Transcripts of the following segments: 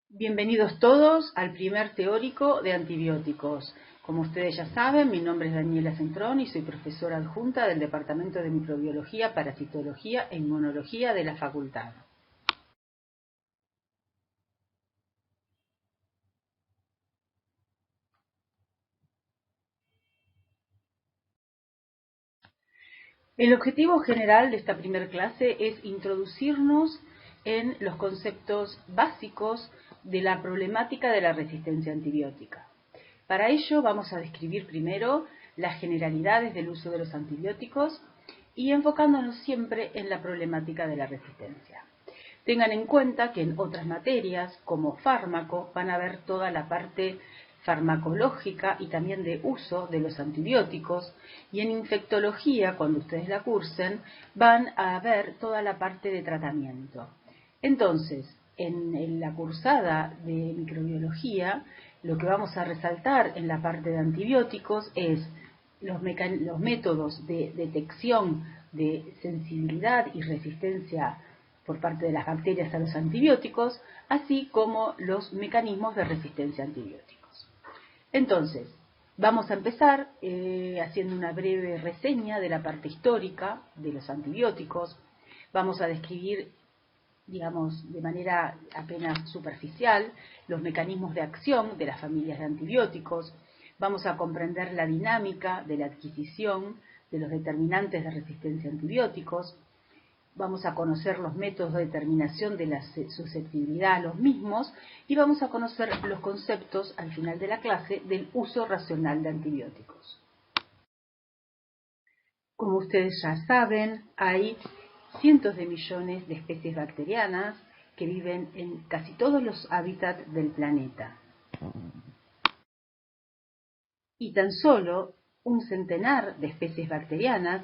Bienvenidos todos al primer teórico de antibióticos. Como ustedes ya saben, mi nombre es Daniela Centrón y soy profesora adjunta del Departamento de Microbiología, Parasitología e Inmunología de la Facultad. El objetivo general de esta primera clase es introducirnos en los conceptos básicos de la problemática de la resistencia antibiótica. Para ello vamos a describir primero las generalidades del uso de los antibióticos y enfocándonos siempre en la problemática de la resistencia. Tengan en cuenta que en otras materias, como fármaco, van a ver toda la parte farmacológica y también de uso de los antibióticos, y en infectología, cuando ustedes la cursen, van a ver toda la parte de tratamiento. Entonces, en la cursada de microbiología, lo que vamos a resaltar en la parte de antibióticos es los métodos de detección de sensibilidad y resistencia por parte de las bacterias a los antibióticos, así como los mecanismos de resistencia a antibióticos. Entonces, vamos a empezar haciendo una breve reseña de la parte histórica de los antibióticos. Vamos a describir, digamos, de manera apenas superficial, los mecanismos de acción de las familias de antibióticos. Vamos a comprender la dinámica de la adquisición de los determinantes de resistencia a antibióticos. Vamos a conocer los métodos de determinación de la susceptibilidad a los mismos y vamos a conocer los conceptos al final de la clase del uso racional de antibióticos. Como ustedes ya saben, hay cientos de millones de especies bacterianas que viven en casi todos los hábitats del planeta. Y tan solo un centenar de especies bacterianas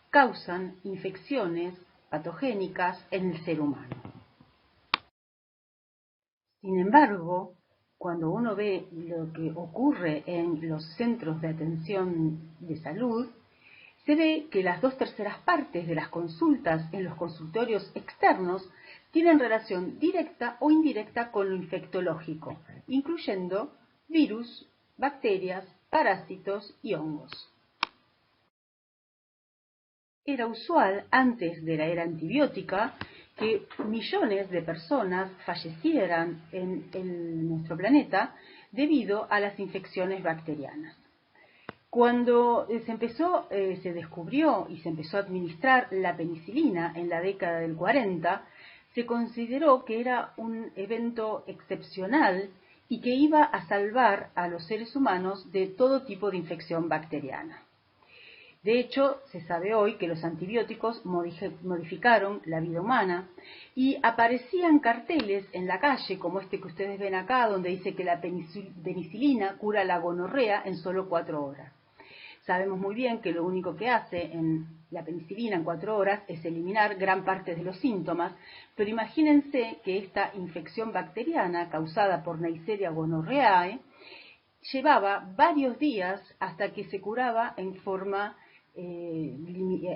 causan infecciones patogénicas en el ser humano. Sin embargo, cuando uno ve lo que ocurre en los centros de atención de salud, se ve que las 2/3 partes de las consultas en los consultorios externos tienen relación directa o indirecta con lo infectológico, incluyendo virus, bacterias, parásitos y hongos. Era usual, antes de la era antibiótica, que millones de personas fallecieran en nuestro planeta debido a las infecciones bacterianas. Cuando se descubrió y se empezó a administrar la penicilina en la década del 40, se consideró que era un evento excepcional y que iba a salvar a los seres humanos de todo tipo de infección bacteriana. De hecho, se sabe hoy que los antibióticos modificaron la vida humana y aparecían carteles en la calle, como este que ustedes ven acá, donde dice que la penicilina cura la gonorrea en solo 4 horas. Sabemos muy bien que lo único que hace en la penicilina en 4 horas es eliminar gran parte de los síntomas, pero imagínense que esta infección bacteriana causada por Neisseria gonorrhoeae llevaba varios días hasta que se curaba en forma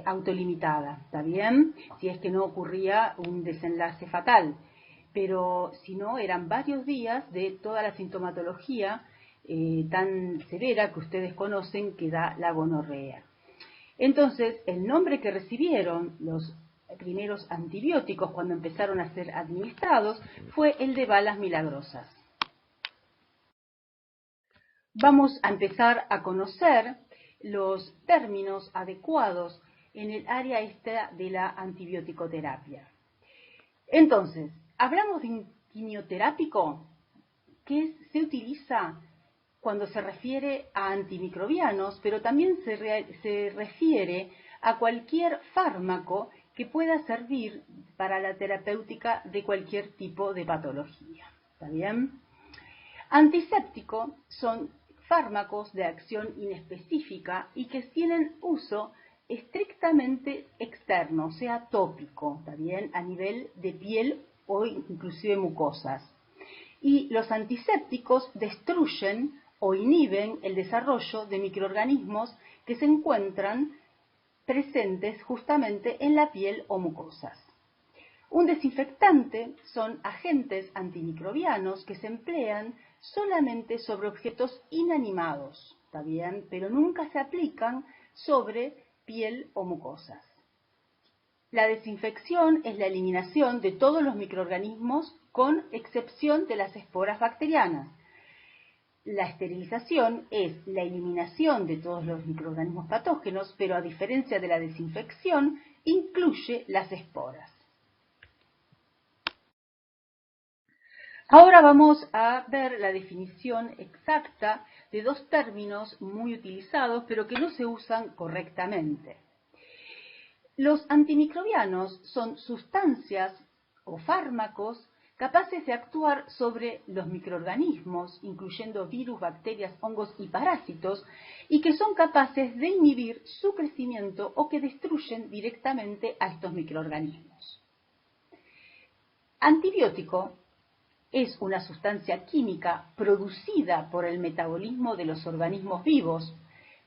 autolimitada, ¿está bien? Si es que no ocurría un desenlace fatal, pero si no, eran varios días de toda la sintomatología tan severa que ustedes conocen que da la gonorrea. Entonces, el nombre que recibieron los primeros antibióticos cuando empezaron a ser administrados fue el de balas milagrosas. Vamos a empezar a conocer los términos adecuados en el área esta de la antibioticoterapia. Entonces, hablamos de un quimioterápico que se utiliza cuando se refiere a antimicrobianos, pero también se refiere a cualquier fármaco que pueda servir para la terapéutica de cualquier tipo de patología. ¿Está bien? Antiséptico son fármacos de acción inespecífica y que tienen uso estrictamente externo, o sea, tópico, ¿está bien? A nivel de piel o inclusive mucosas. Y los antisépticos destruyen o inhiben el desarrollo de microorganismos que se encuentran presentes justamente en la piel o mucosas. Un desinfectante son agentes antimicrobianos que se emplean solamente sobre objetos inanimados, ¿está bien? Pero nunca se aplican sobre piel o mucosas. La desinfección es la eliminación de todos los microorganismos con excepción de las esporas bacterianas. La esterilización es la eliminación de todos los microorganismos patógenos, pero a diferencia de la desinfección, incluye las esporas. Ahora vamos a ver la definición exacta de dos términos muy utilizados, pero que no se usan correctamente. Los antimicrobianos son sustancias o fármacos capaces de actuar sobre los microorganismos, incluyendo virus, bacterias, hongos y parásitos, y que son capaces de inhibir su crecimiento o que destruyen directamente a estos microorganismos. Antibiótico es una sustancia química producida por el metabolismo de los organismos vivos.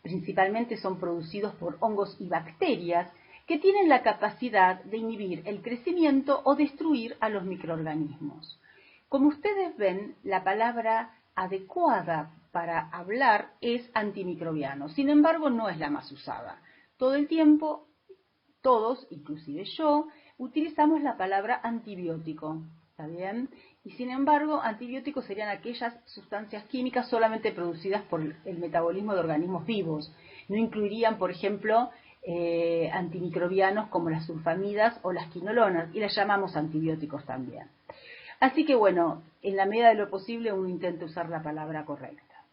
Principalmente son producidos por hongos y bacterias que tienen la capacidad de inhibir el crecimiento o destruir a los microorganismos. Como ustedes ven, la palabra adecuada para hablar es antimicrobiano. Sin embargo, no es la más usada. Todo el tiempo, todos, inclusive yo, utilizamos la palabra antibiótico. ¿Está bien? Y sin embargo, antibióticos serían aquellas sustancias químicas solamente producidas por el metabolismo de organismos vivos. No incluirían, por ejemplo, antimicrobianos como las sulfamidas o las quinolonas, y las llamamos antibióticos también. Así que bueno, en la medida de lo posible uno intenta usar la palabra correcta.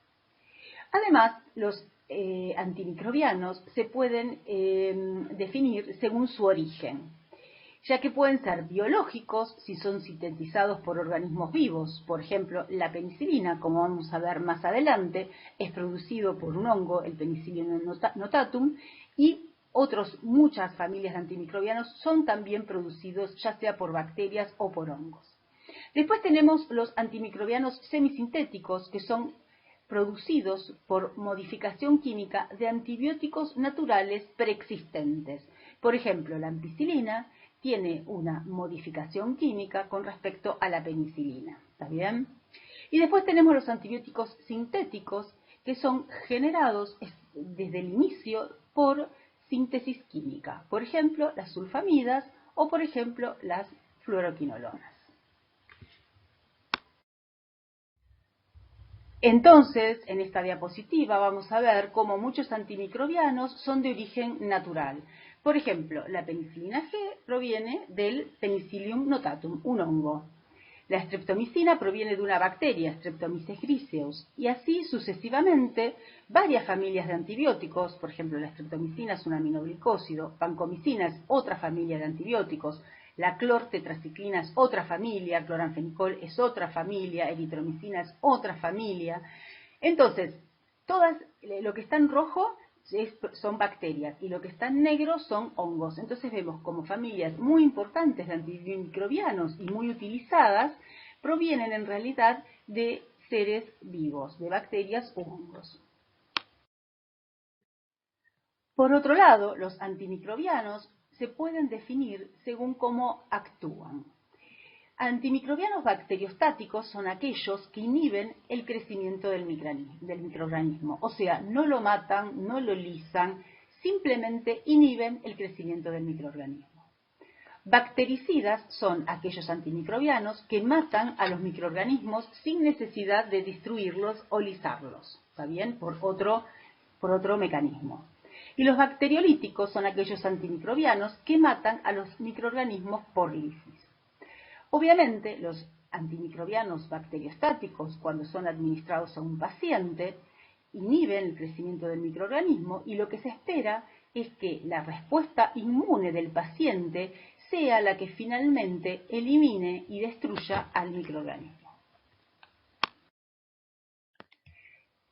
Además, los antimicrobianos se pueden definir según su origen, ya que pueden ser biológicos si son sintetizados por organismos vivos. Por ejemplo, la penicilina, como vamos a ver más adelante, es producido por un hongo, el Penicillium notatum, y muchas familias de antimicrobianos son también producidos ya sea por bacterias o por hongos. Después tenemos los antimicrobianos semisintéticos, que son producidos por modificación química de antibióticos naturales preexistentes. Por ejemplo, la ampicilina tiene una modificación química con respecto a la penicilina. ¿Está bien? Y después tenemos los antibióticos sintéticos, que son generados desde el inicio por síntesis química. Por ejemplo, las sulfamidas o, por ejemplo, las fluoroquinolonas. Entonces, en esta diapositiva vamos a ver cómo muchos antimicrobianos son de origen natural. Por ejemplo, la penicilina G proviene del Penicillium notatum, un hongo. La streptomicina proviene de una bacteria, Streptomyces griseus, y así sucesivamente varias familias de antibióticos. Por ejemplo, la streptomicina es un aminoglicósido, vancomicina es otra familia de antibióticos, la clortetraciclina es otra familia, cloranfenicol es otra familia, eritromicina es otra familia. Entonces, lo que está en rojo son bacterias y lo que está en negro son hongos. Entonces vemos como familias muy importantes de antimicrobianos y muy utilizadas provienen en realidad de seres vivos, de bacterias u hongos. Por otro lado, los antimicrobianos se pueden definir según cómo actúan. Antimicrobianos bacteriostáticos son aquellos que inhiben el crecimiento del microorganismo, o sea, no lo matan, no lo lisan, simplemente inhiben el crecimiento del microorganismo. Bactericidas son aquellos antimicrobianos que matan a los microorganismos sin necesidad de destruirlos o lisarlos, ¿está bien? Por otro mecanismo. Y los bacteriolíticos son aquellos antimicrobianos que matan a los microorganismos por lisis. Obviamente, los antimicrobianos bacteriostáticos, cuando son administrados a un paciente, inhiben el crecimiento del microorganismo y lo que se espera es que la respuesta inmune del paciente sea la que finalmente elimine y destruya al microorganismo.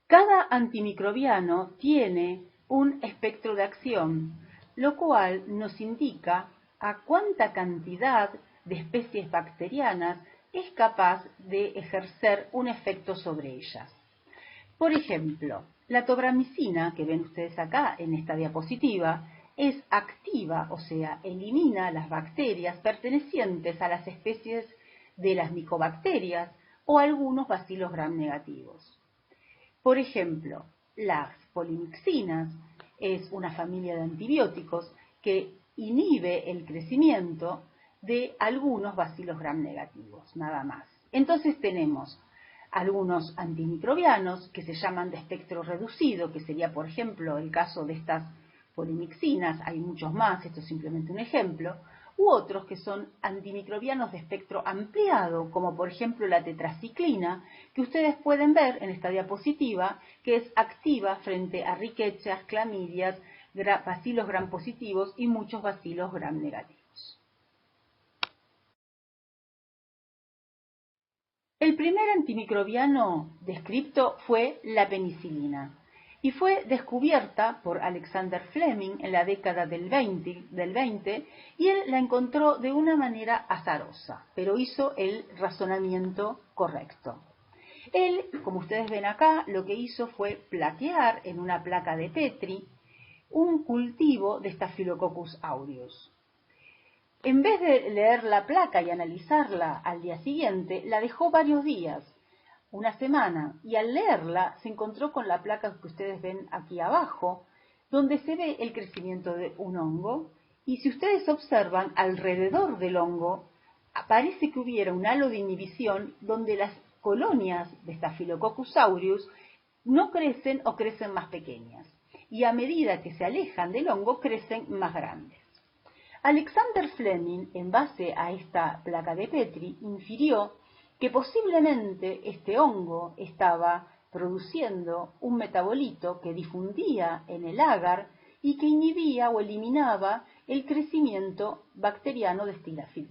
Cada antimicrobiano tiene un espectro de acción, lo cual nos indica a cuánta cantidad de especies bacterianas es capaz de ejercer un efecto sobre ellas. Por ejemplo, la tobramicina, que ven ustedes acá en esta diapositiva, es activa, o sea, elimina las bacterias pertenecientes a las especies de las micobacterias o algunos bacilos gram negativos. Por ejemplo, las polimixinas es una familia de antibióticos que inhibe el crecimiento de algunos bacilos gram negativos, nada más. Entonces tenemos algunos antimicrobianos que se llaman de espectro reducido, que sería, por ejemplo, el caso de estas polimixinas, hay muchos más, esto es simplemente un ejemplo, u otros que son antimicrobianos de espectro ampliado, como por ejemplo la tetraciclina, que ustedes pueden ver en esta diapositiva, que es activa frente a riquechas, clamidias, bacilos gram positivos y muchos bacilos gram negativos. El primer antimicrobiano descrito fue la penicilina y fue descubierta por Alexander Fleming en la década del 20 y él la encontró de una manera azarosa, pero hizo el razonamiento correcto. Él, como ustedes ven acá, lo que hizo fue plaquear en una placa de Petri un cultivo de Staphylococcus aureus. En vez de leer la placa y analizarla al día siguiente, la dejó varios días, una semana, y al leerla se encontró con la placa que ustedes ven aquí abajo, donde se ve el crecimiento de un hongo, y si ustedes observan alrededor del hongo, parece que hubiera un halo de inhibición donde las colonias de Staphylococcus aureus no crecen o crecen más pequeñas, y a medida que se alejan del hongo crecen más grandes. Alexander Fleming, en base a esta placa de Petri, infirió que posiblemente este hongo estaba produciendo un metabolito que difundía en el agar y que inhibía o eliminaba el crecimiento bacteriano de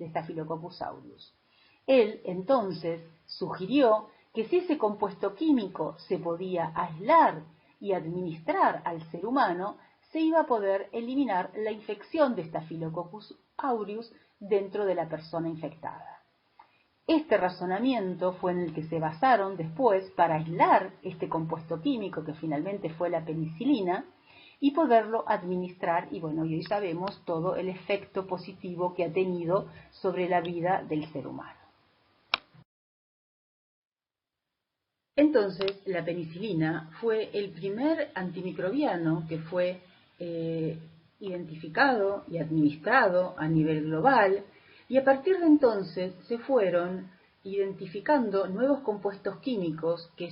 Staphylococcus aureus. Él, entonces, sugirió que si ese compuesto químico se podía aislar y administrar al ser humano, se iba a poder eliminar la infección de Staphylococcus aureus dentro de la persona infectada. Este razonamiento fue en el que se basaron después para aislar este compuesto químico que finalmente fue la penicilina y poderlo administrar, y bueno, hoy sabemos todo el efecto positivo que ha tenido sobre la vida del ser humano. Entonces, la penicilina fue el primer antimicrobiano que fue identificado y administrado a nivel global, y a partir de entonces se fueron identificando nuevos compuestos químicos que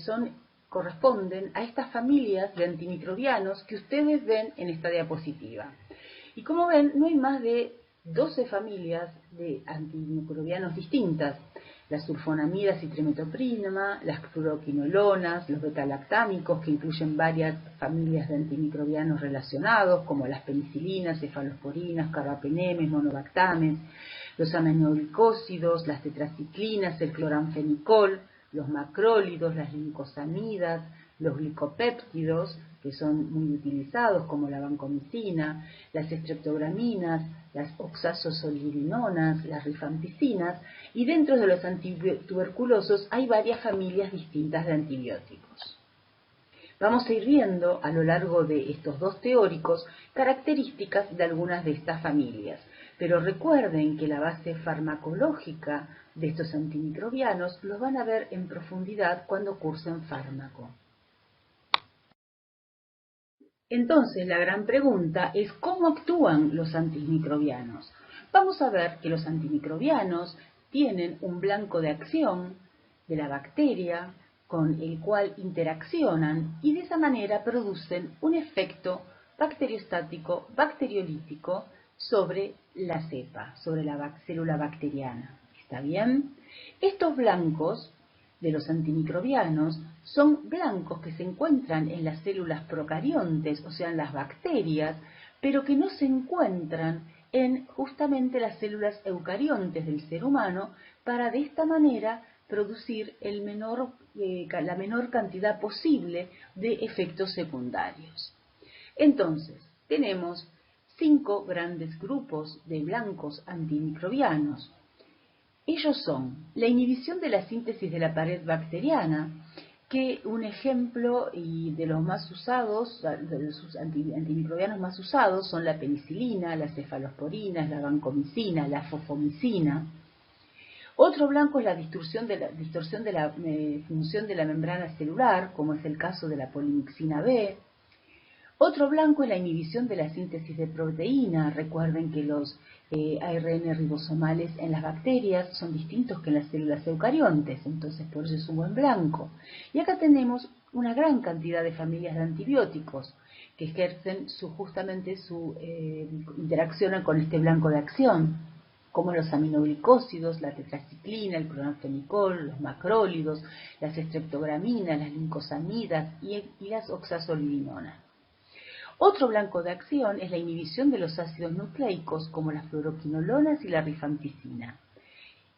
corresponden a estas familias de antimicrobianos que ustedes ven en esta diapositiva. Y como ven, no hay más de 12 familias de antimicrobianos distintas: las sulfonamidas y trimetoprima, las fluoroquinolonas, los betalactámicos, que incluyen varias familias de antimicrobianos relacionados, como las penicilinas, cefalosporinas, carbapenemes, monobactames, los aminoglicósidos, las tetraciclinas, el cloranfenicol, los macrólidos, las glincosamidas, los glicopéptidos, que son muy utilizados, como la vancomicina, las estreptograminas, las oxazosoliridinonas, las rifampicinas, y dentro de los antituberculosos hay varias familias distintas de antibióticos. Vamos a ir viendo a lo largo de estos dos teóricos características de algunas de estas familias, pero recuerden que la base farmacológica de estos antimicrobianos los van a ver en profundidad cuando cursen fármaco. Entonces, la gran pregunta es ¿cómo actúan los antimicrobianos? Vamos a ver que los antimicrobianos tienen un blanco de acción de la bacteria con el cual interaccionan y de esa manera producen un efecto bacteriostático, bacteriolítico sobre la cepa, sobre la célula bacteriana. ¿Está bien? Estos blancos de los antimicrobianos son blancos que se encuentran en las células procariontes, o sea, en las bacterias, pero que no se encuentran en justamente las células eucariontes del ser humano, para de esta manera producir la menor cantidad posible de efectos secundarios. Entonces, tenemos 5 grandes grupos de blancos antimicrobianos. Ellos son la inhibición de la síntesis de la pared bacteriana, que un ejemplo y de los más usados, de los antimicrobianos más usados, son la penicilina, las cefalosporinas, la vancomicina, la fofomicina. Otro blanco es la distorsión de la función de la membrana celular, como es el caso de la polimixina B. Otro blanco es la inhibición de la síntesis de proteína. Recuerden que los ARN ribosomales en las bacterias son distintos que en las células eucariontes, entonces por eso es un buen blanco. Y acá tenemos una gran cantidad de familias de antibióticos que ejercen justamente su interacción con este blanco de acción, como los aminoglicósidos, la tetraciclina, el clorfenicol, los macrólidos, las estreptograminas, las lincosamidas y las oxazolidinonas. Otro blanco de acción es la inhibición de los ácidos nucleicos como las fluoroquinolonas y la rifampicina.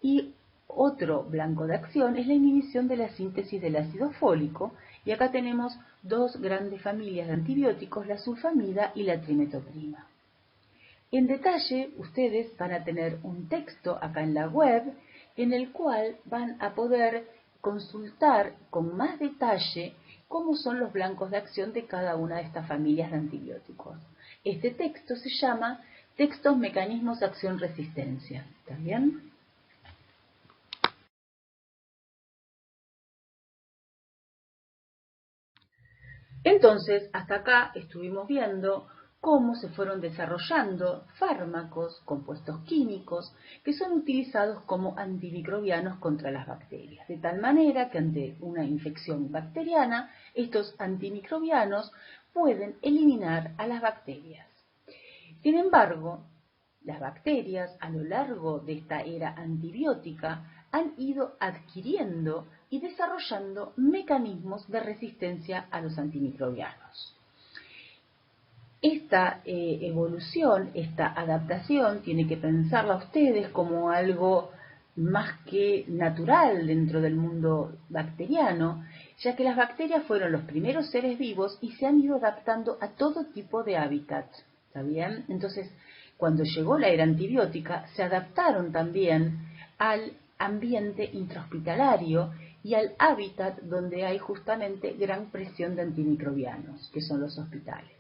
Y otro blanco de acción es la inhibición de la síntesis del ácido fólico, y acá tenemos dos grandes familias de antibióticos, la sulfamida y la trimetoprima. En detalle, ustedes van a tener un texto acá en la web en el cual van a poder consultar con más detalle cómo son los blancos de acción de cada una de estas familias de antibióticos. Este texto se llama Textos Mecanismos de Acción-Resistencia. ¿Está bien? Entonces, hasta acá estuvimos viendo cómo se fueron desarrollando fármacos, compuestos químicos, que son utilizados como antimicrobianos contra las bacterias, de tal manera que ante una infección bacteriana, estos antimicrobianos pueden eliminar a las bacterias. Sin embargo, las bacterias a lo largo de esta era antibiótica han ido adquiriendo y desarrollando mecanismos de resistencia a los antimicrobianos. Esta evolución, esta adaptación, tiene que pensarla ustedes como algo más que natural dentro del mundo bacteriano, ya que las bacterias fueron los primeros seres vivos y se han ido adaptando a todo tipo de hábitat. ¿Está bien? Entonces, cuando llegó la era antibiótica, se adaptaron también al ambiente intrahospitalario y al hábitat donde hay justamente gran presión de antimicrobianos, que son los hospitales.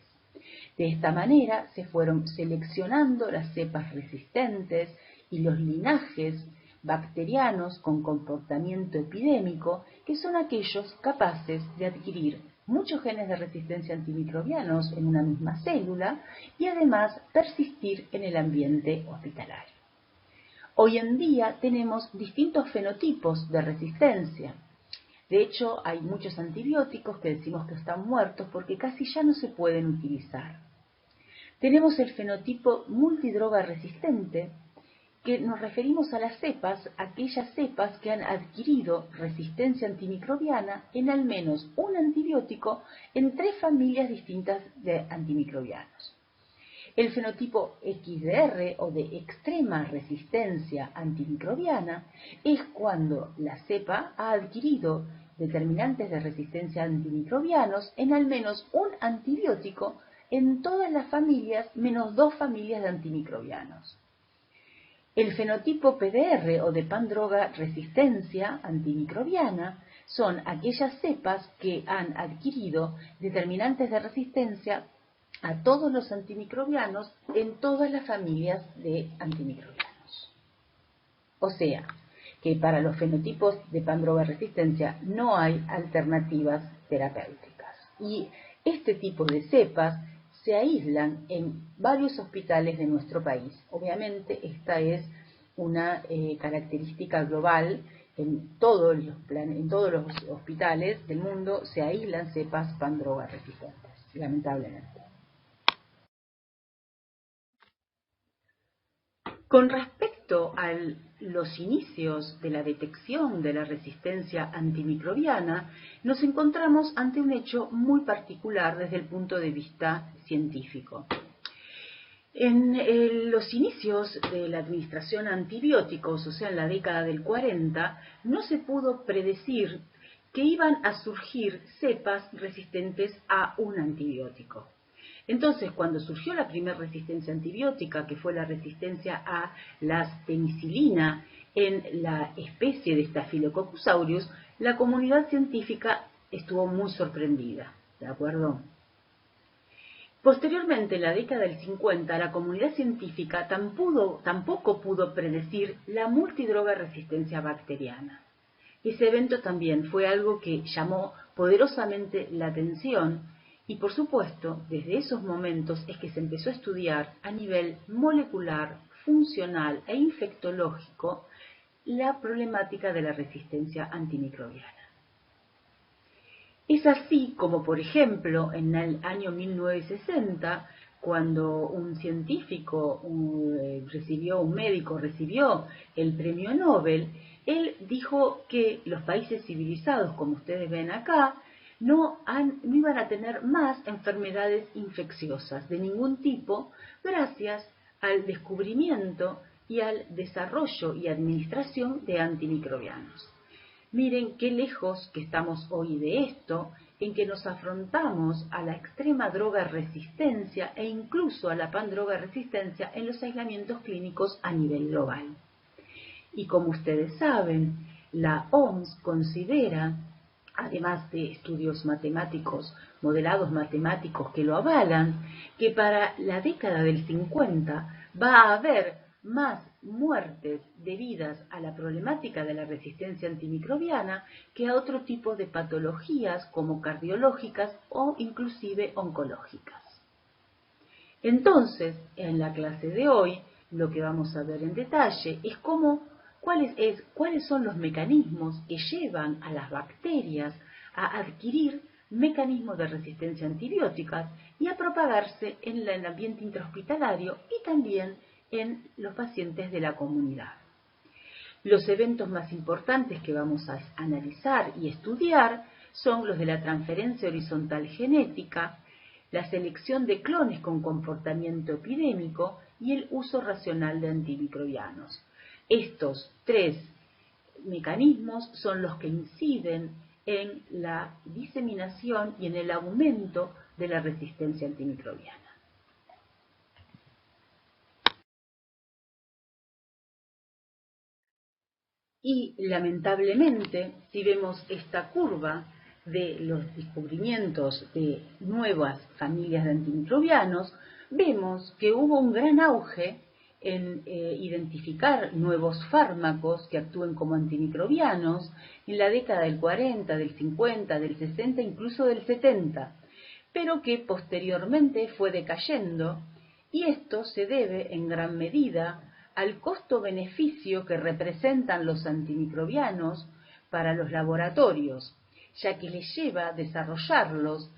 De esta manera se fueron seleccionando las cepas resistentes y los linajes bacterianos con comportamiento epidémico, que son aquellos capaces de adquirir muchos genes de resistencia a antimicrobianos en una misma célula y además persistir en el ambiente hospitalario. Hoy en día tenemos distintos fenotipos de resistencia. De hecho, hay muchos antibióticos que decimos que están muertos porque casi ya no se pueden utilizar. Tenemos el fenotipo multidroga resistente, que nos referimos a las cepas, aquellas cepas que han adquirido resistencia antimicrobiana en al menos un antibiótico en 3 familias distintas de antimicrobianos. El fenotipo XDR o de extrema resistencia antimicrobiana es cuando la cepa ha adquirido determinantes de resistencia a antimicrobianos en al menos un antibiótico en todas las familias menos 2 familias de antimicrobianos. El fenotipo PDR o de pandroga resistencia antimicrobiana son aquellas cepas que han adquirido determinantes de resistencia a todos los antimicrobianos en todas las familias de antimicrobianos. O sea, que para los fenotipos de pandroga resistencia no hay alternativas terapéuticas. Y este tipo de cepas se aíslan en varios hospitales de nuestro país. Obviamente esta es una característica global. En todos los hospitales del mundo se aíslan cepas pandroga resistentes, lamentablemente. Con respecto a los inicios de la detección de la resistencia antimicrobiana, nos encontramos ante un hecho muy particular desde el punto de vista científico. En los inicios de la administración de antibióticos, o sea, en la década del 40, no se pudo predecir que iban a surgir cepas resistentes a un antibiótico. Entonces, cuando surgió la primera resistencia antibiótica, que fue la resistencia a la penicilina en la especie de Staphylococcus aureus, la comunidad científica estuvo muy sorprendida, ¿de acuerdo? Posteriormente, en la década del 50, la comunidad científica tampoco pudo predecir la multidroga resistencia bacteriana. Ese evento también fue algo que llamó poderosamente la atención y, por supuesto, desde esos momentos es que se empezó a estudiar a nivel molecular, funcional e infectológico la problemática de la resistencia antimicrobiana. Es así como, por ejemplo, en el año 1960, cuando un científico un médico recibió el premio Nobel, él dijo que los países civilizados, como ustedes ven acá, no iban a tener más enfermedades infecciosas de ningún tipo gracias al descubrimiento y al desarrollo y administración de antimicrobianos. Miren qué lejos que estamos hoy de esto, en que nos afrontamos a la extrema droga resistencia e incluso a la pandroga resistencia en los aislamientos clínicos a nivel global. Y como ustedes saben, la OMS considera, además de estudios matemáticos, modelados matemáticos que lo avalan, que para la década del 50 va a haber más muertes debidas a la problemática de la resistencia antimicrobiana que a otro tipo de patologías como cardiológicas o inclusive oncológicas. Entonces, en la clase de hoy, lo que vamos a ver en detalle es cuáles son los mecanismos que llevan a las bacterias a adquirir mecanismos de resistencia a antibióticas y a propagarse en el ambiente intrahospitalario y también en los pacientes de la comunidad. Los eventos más importantes que vamos a analizar y estudiar son los de la transferencia horizontal genética, la selección de clones con comportamiento epidémico y el uso racional de antimicrobianos. Estos tres mecanismos son los que inciden en la diseminación y en el aumento de la resistencia antimicrobiana. Y lamentablemente, si vemos esta curva de los descubrimientos de nuevas familias de antimicrobianos, vemos que hubo un gran auge en identificar nuevos fármacos que actúen como antimicrobianos en la década del 40, del 50, del 60, incluso del 70, pero que posteriormente fue decayendo, y esto se debe en gran medida al costo-beneficio que representan los antimicrobianos para los laboratorios, ya que les lleva desarrollarlos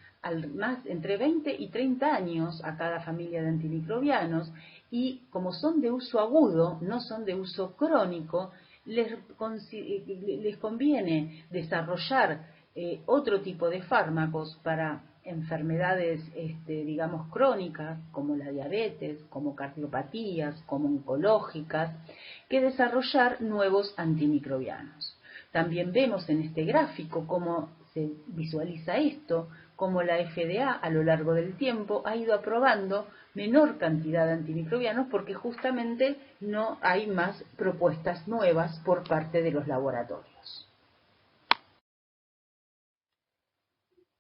entre 20 y 30 años a cada familia de antimicrobianos, y como son de uso agudo, no son de uso crónico, les conviene desarrollar otro tipo de fármacos para enfermedades, digamos, crónicas, como la diabetes, como cardiopatías, como oncológicas, que desarrollar nuevos antimicrobianos. También vemos en este gráfico cómo se visualiza esto, cómo la FDA a lo largo del tiempo ha ido aprobando menor cantidad de antimicrobianos porque justamente no hay más propuestas nuevas por parte de los laboratorios.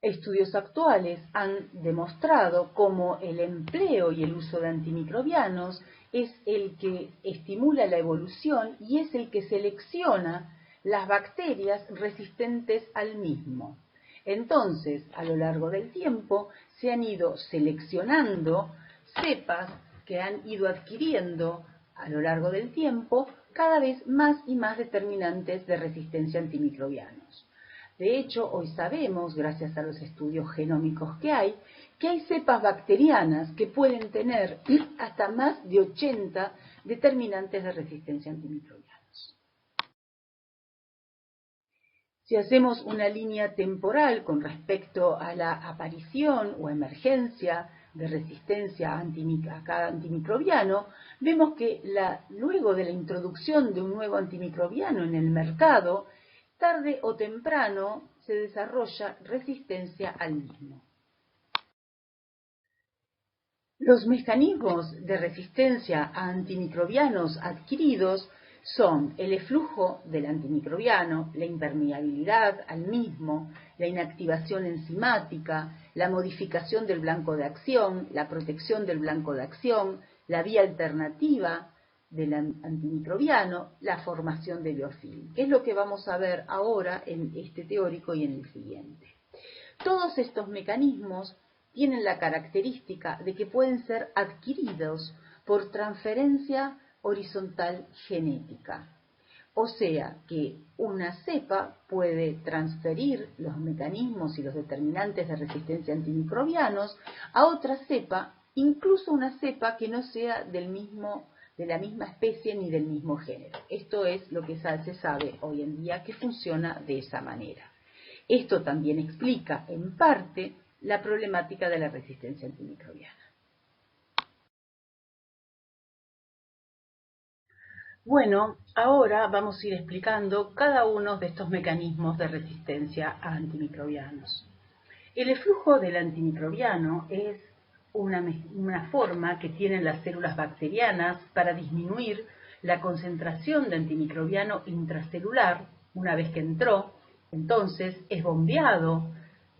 Estudios actuales han demostrado cómo el empleo y el uso de antimicrobianos es el que estimula la evolución y es el que selecciona las bacterias resistentes al mismo. Entonces, a lo largo del tiempo, se han ido seleccionando cepas que han ido adquiriendo a lo largo del tiempo cada vez más y más determinantes de resistencia a antimicrobianos. De hecho, hoy sabemos, gracias a los estudios genómicos que hay cepas bacterianas que pueden tener hasta más de 80 determinantes de resistencia a antimicrobianos. Si hacemos una línea temporal con respecto a la aparición o emergencia de resistencia a cada antimicrobiano, vemos que luego de la introducción de un nuevo antimicrobiano en el mercado, tarde o temprano se desarrolla resistencia al mismo. Los mecanismos de resistencia a antimicrobianos adquiridos son el eflujo del antimicrobiano, la impermeabilidad al mismo, la inactivación enzimática, la modificación del blanco de acción, la protección del blanco de acción, la vía alternativa del antimicrobiano, la formación de biofilm, que es lo que vamos a ver ahora en este teórico y en el siguiente. Todos estos mecanismos tienen la característica de que pueden ser adquiridos por transferencia horizontal genética. O sea que una cepa puede transferir los mecanismos y los determinantes de resistencia a antimicrobianos a otra cepa, incluso una cepa que no sea de la misma especie ni del mismo género. Esto es lo que se sabe hoy en día que funciona de esa manera. Esto también explica, en parte, la problemática de la resistencia antimicrobiana. Bueno, ahora vamos a ir explicando cada uno de estos mecanismos de resistencia a antimicrobianos. El eflujo del antimicrobiano es una forma que tienen las células bacterianas para disminuir la concentración de antimicrobiano intracelular. Una vez que entró, entonces es bombeado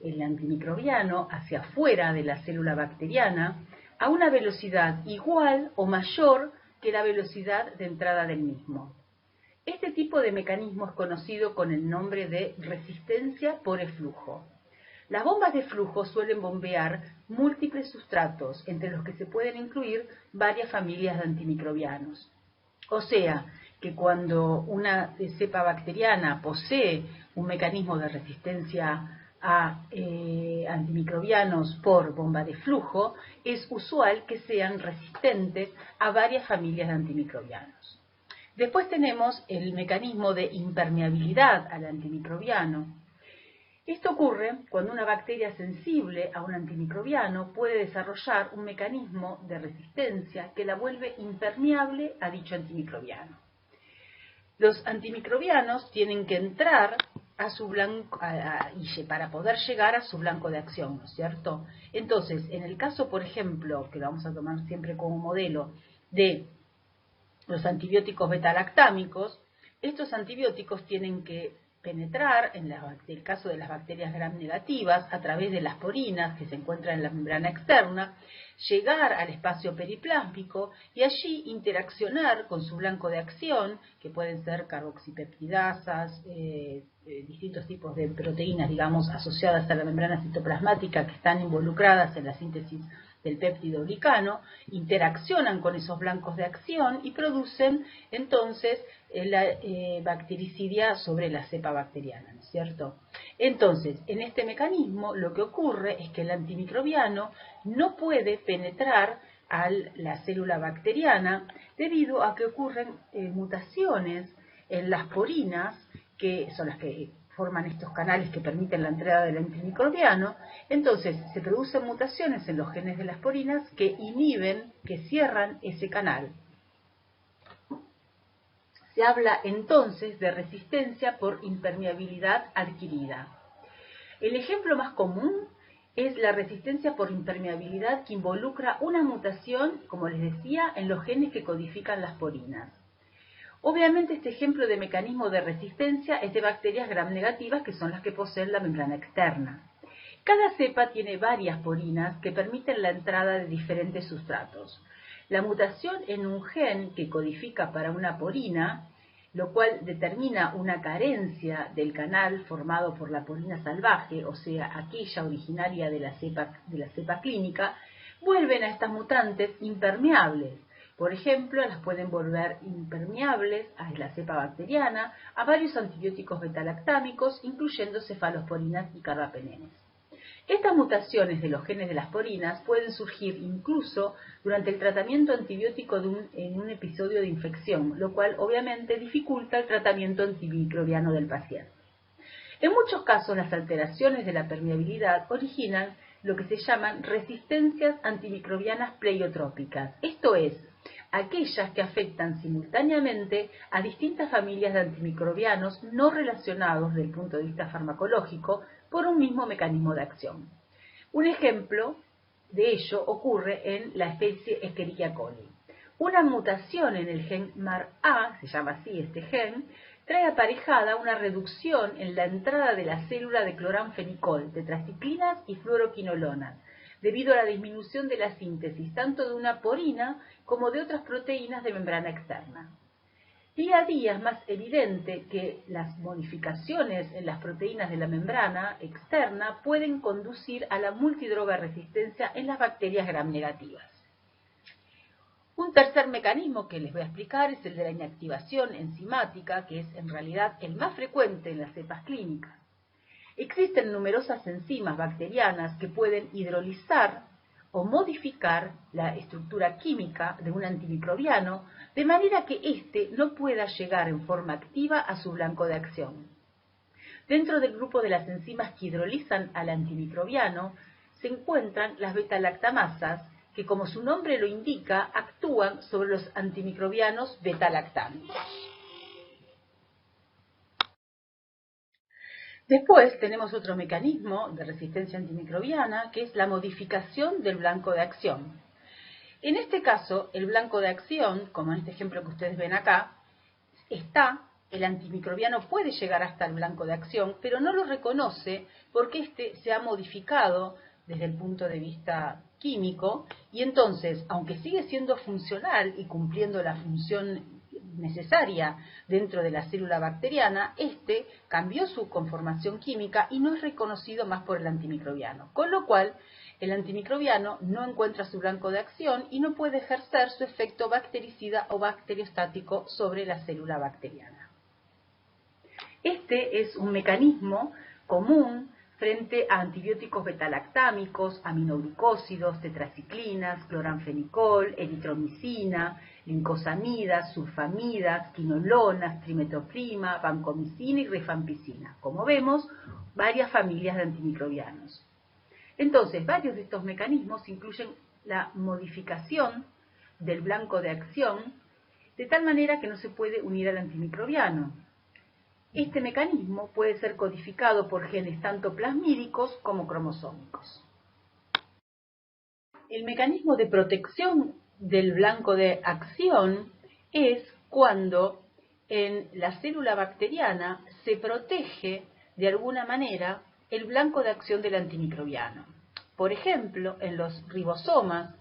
el antimicrobiano hacia afuera de la célula bacteriana a una velocidad igual o mayor que la velocidad de entrada del mismo. Este tipo de mecanismo es conocido con el nombre de resistencia por eflujo. Las bombas de flujo suelen bombear múltiples sustratos, entre los que se pueden incluir varias familias de antimicrobianos. O sea, que cuando una cepa bacteriana posee un mecanismo de resistencia a antimicrobianos por bomba de flujo, es usual que sean resistentes a varias familias de antimicrobianos. Después tenemos el mecanismo de impermeabilidad al antimicrobiano. Esto ocurre cuando una bacteria sensible a un antimicrobiano puede desarrollar un mecanismo de resistencia que la vuelve impermeable a dicho antimicrobiano. Los antimicrobianos tienen que entrar a su blanco para poder llegar a su blanco de acción, ¿no es cierto? Entonces, en el caso, por ejemplo, que lo vamos a tomar siempre como modelo de los antibióticos betalactámicos, estos antibióticos tienen que penetrar, en el caso de las bacterias gram negativas, a través de las porinas que se encuentran en la membrana externa, llegar al espacio periplásmico y allí interaccionar con su blanco de acción, que pueden ser carboxipeptidasas, distintos tipos de proteínas, digamos, asociadas a la membrana citoplasmática que están involucradas en la síntesis del péptido glicano, interaccionan con esos blancos de acción y producen entonces la bactericidia sobre la cepa bacteriana, ¿no es cierto? Entonces, en este mecanismo lo que ocurre es que el antimicrobiano no puede penetrar a la célula bacteriana debido a que ocurren mutaciones en las porinas, que son las que forman estos canales que permiten la entrada del antimicrobiano. Entonces se producen mutaciones en los genes de las porinas que inhiben, que cierran ese canal. Se habla entonces de resistencia por impermeabilidad adquirida. El ejemplo más común es la resistencia por impermeabilidad que involucra una mutación, como les decía, en los genes que codifican las porinas. Obviamente este ejemplo de mecanismo de resistencia es de bacterias gram negativas, que son las que poseen la membrana externa. Cada cepa tiene varias porinas que permiten la entrada de diferentes sustratos. La mutación en un gen que codifica para una porina, lo cual determina una carencia del canal formado por la porina salvaje, o sea, aquella originaria de la cepa clínica, vuelven a estas mutantes impermeables. Por ejemplo, las pueden volver impermeables a la cepa bacteriana, a varios antibióticos betalactámicos, incluyendo cefalosporinas y carbapenenes. Estas mutaciones de los genes de las porinas pueden surgir incluso durante el tratamiento antibiótico en un episodio de infección, lo cual obviamente dificulta el tratamiento antimicrobiano del paciente. En muchos casos, las alteraciones de la permeabilidad originan lo que se llaman resistencias antimicrobianas pleiotrópicas, esto es, aquellas que afectan simultáneamente a distintas familias de antimicrobianos no relacionados desde el punto de vista farmacológico por un mismo mecanismo de acción. Un ejemplo de ello ocurre en la especie Escherichia coli. Una mutación en el gen MAR-A, se llama así este gen, trae aparejada una reducción en la entrada de la célula de cloranfenicol, tetraciclinas y fluoroquinolonas, debido a la disminución de la síntesis tanto de una porina como de otras proteínas de membrana externa. Día a día es más evidente que las modificaciones en las proteínas de la membrana externa pueden conducir a la multidroga resistencia en las bacterias gram negativas. Un tercer mecanismo que les voy a explicar es el de la inactivación enzimática, que es en realidad el más frecuente en las cepas clínicas. Existen numerosas enzimas bacterianas que pueden hidrolizar o modificar la estructura química de un antimicrobiano de manera que éste no pueda llegar en forma activa a su blanco de acción. Dentro del grupo de las enzimas que hidrolizan al antimicrobiano se encuentran las beta-lactamasas, que como su nombre lo indica, actúan sobre los antimicrobianos beta-lactámicos. Después tenemos otro mecanismo de resistencia antimicrobiana, que es la modificación del blanco de acción. En este caso, el blanco de acción, como en este ejemplo que ustedes ven acá, el antimicrobiano puede llegar hasta el blanco de acción, pero no lo reconoce porque éste se ha modificado desde el punto de vista químico, y entonces, aunque sigue siendo funcional y cumpliendo la función necesaria dentro de la célula bacteriana, este cambió su conformación química y no es reconocido más por el antimicrobiano, con lo cual el antimicrobiano no encuentra su blanco de acción y no puede ejercer su efecto bactericida o bacteriostático sobre la célula bacteriana. Este es un mecanismo común frente a antibióticos betalactámicos, aminoglucósidos, tetraciclinas, cloranfenicol, eritromicina, lincosamidas, sulfamidas, quinolonas, trimetoprima, vancomicina y rifampicina. Como vemos, varias familias de antimicrobianos. Entonces, varios de estos mecanismos incluyen la modificación del blanco de acción de tal manera que no se puede unir al antimicrobiano. Este mecanismo puede ser codificado por genes tanto plasmídicos como cromosómicos. El mecanismo de protección del blanco de acción es cuando en la célula bacteriana se protege de alguna manera el blanco de acción del antimicrobiano. Por ejemplo, en los ribosomas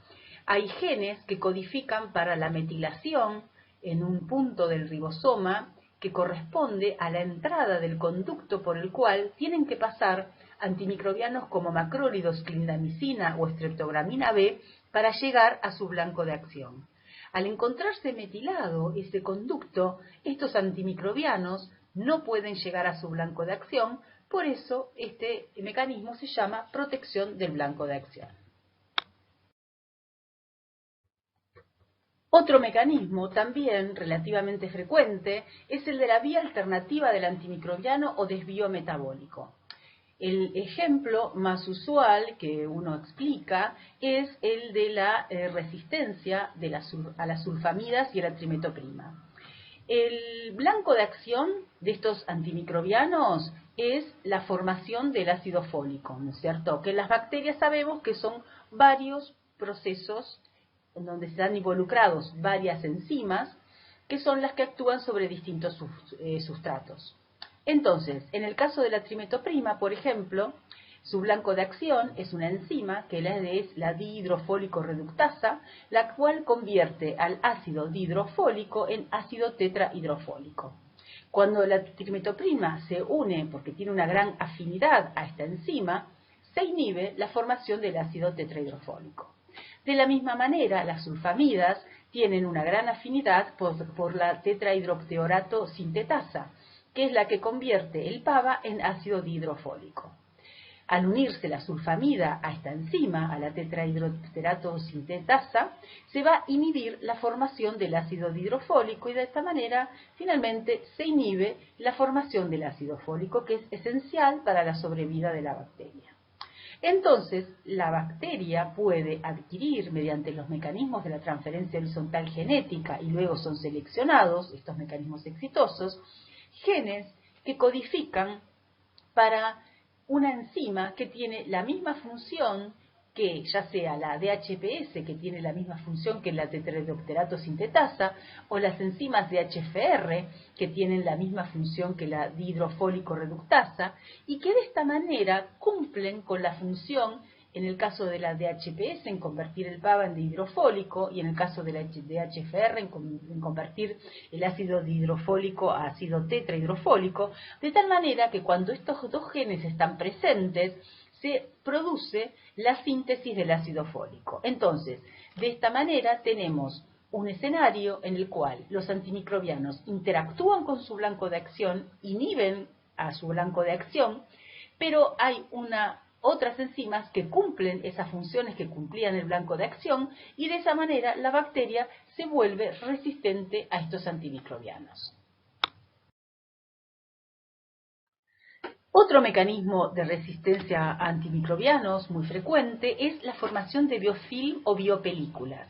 hay genes que codifican para la metilación en un punto del ribosoma que corresponde a la entrada del conducto por el cual tienen que pasar antimicrobianos como macrólidos, clindamicina o streptogramina B para llegar a su blanco de acción. Al encontrarse metilado ese conducto, estos antimicrobianos no pueden llegar a su blanco de acción, por eso este mecanismo se llama protección del blanco de acción. Otro mecanismo también relativamente frecuente es el de la vía alternativa del antimicrobiano o desvío metabólico. El ejemplo más usual que uno explica es el de la resistencia a las sulfamidas y a la trimetoprima. El blanco de acción de estos antimicrobianos es la formación del ácido fólico, ¿no es cierto? Que en las bacterias sabemos que son varios procesos en donde están involucrados varias enzimas que son las que actúan sobre distintos sustratos. Entonces, en el caso de la trimetoprima, por ejemplo, su blanco de acción es una enzima que es la dihidrofólico reductasa, la cual convierte al ácido dihidrofólico en ácido tetrahidrofólico. Cuando la trimetoprima se une porque tiene una gran afinidad a esta enzima, se inhibe la formación del ácido tetrahidrofólico. De la misma manera, las sulfamidas tienen una gran afinidad por la tetrahidroteorato sintetasa, que es la que convierte el PABA en ácido dihidrofólico. Al unirse la sulfamida a esta enzima, a la tetrahidroteorato sintetasa, se va a inhibir la formación del ácido dihidrofólico y de esta manera, finalmente, se inhibe la formación del ácido fólico, que es esencial para la sobrevida de la bacteria. Entonces, la bacteria puede adquirir, mediante los mecanismos de la transferencia horizontal genética, y luego son seleccionados, estos mecanismos exitosos, genes que codifican para una enzima que tiene la misma función que ya sea la DHPS, que tiene la misma función que la tetrahidroxirato sintetasa, o las enzimas DHFR, que tienen la misma función que la dihidrofólico reductasa, y que de esta manera cumplen con la función, en el caso de la DHPS, en convertir el PABA en dihidrofólico, y en el caso de la DHFR, en convertir el ácido dihidrofólico a ácido tetrahidrofólico, de tal manera que cuando estos dos genes están presentes, se produce la síntesis del ácido fólico. Entonces, de esta manera tenemos un escenario en el cual los antimicrobianos interactúan con su blanco de acción, inhiben a su blanco de acción, pero hay otras enzimas que cumplen esas funciones que cumplían el blanco de acción, y de esa manera la bacteria se vuelve resistente a estos antimicrobianos. Otro mecanismo de resistencia a antimicrobianos muy frecuente es la formación de biofilm o biopelículas.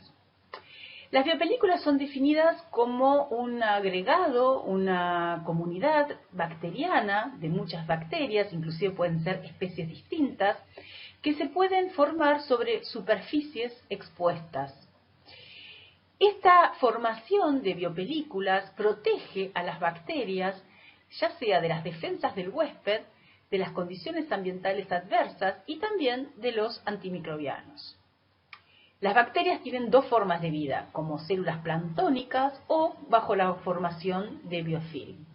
Las biopelículas son definidas como un agregado, una comunidad bacteriana de muchas bacterias, inclusive pueden ser especies distintas, que se pueden formar sobre superficies expuestas. Esta formación de biopelículas protege a las bacterias, ya sea de las defensas del huésped, de las condiciones ambientales adversas y también de los antimicrobianos. Las bacterias tienen dos formas de vida, como células planctónicas o bajo la formación de biofilm.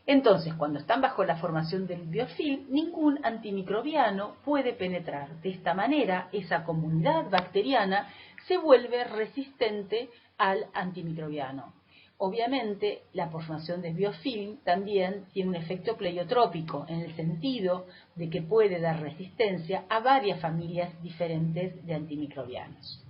Entonces, cuando están bajo la formación del biofilm, ningún antimicrobiano puede penetrar. De esta manera, esa comunidad bacteriana se vuelve resistente al antimicrobiano. Obviamente, la formación de biofilm también tiene un efecto pleiotrópico, en el sentido de que puede dar resistencia a varias familias diferentes de antimicrobianos.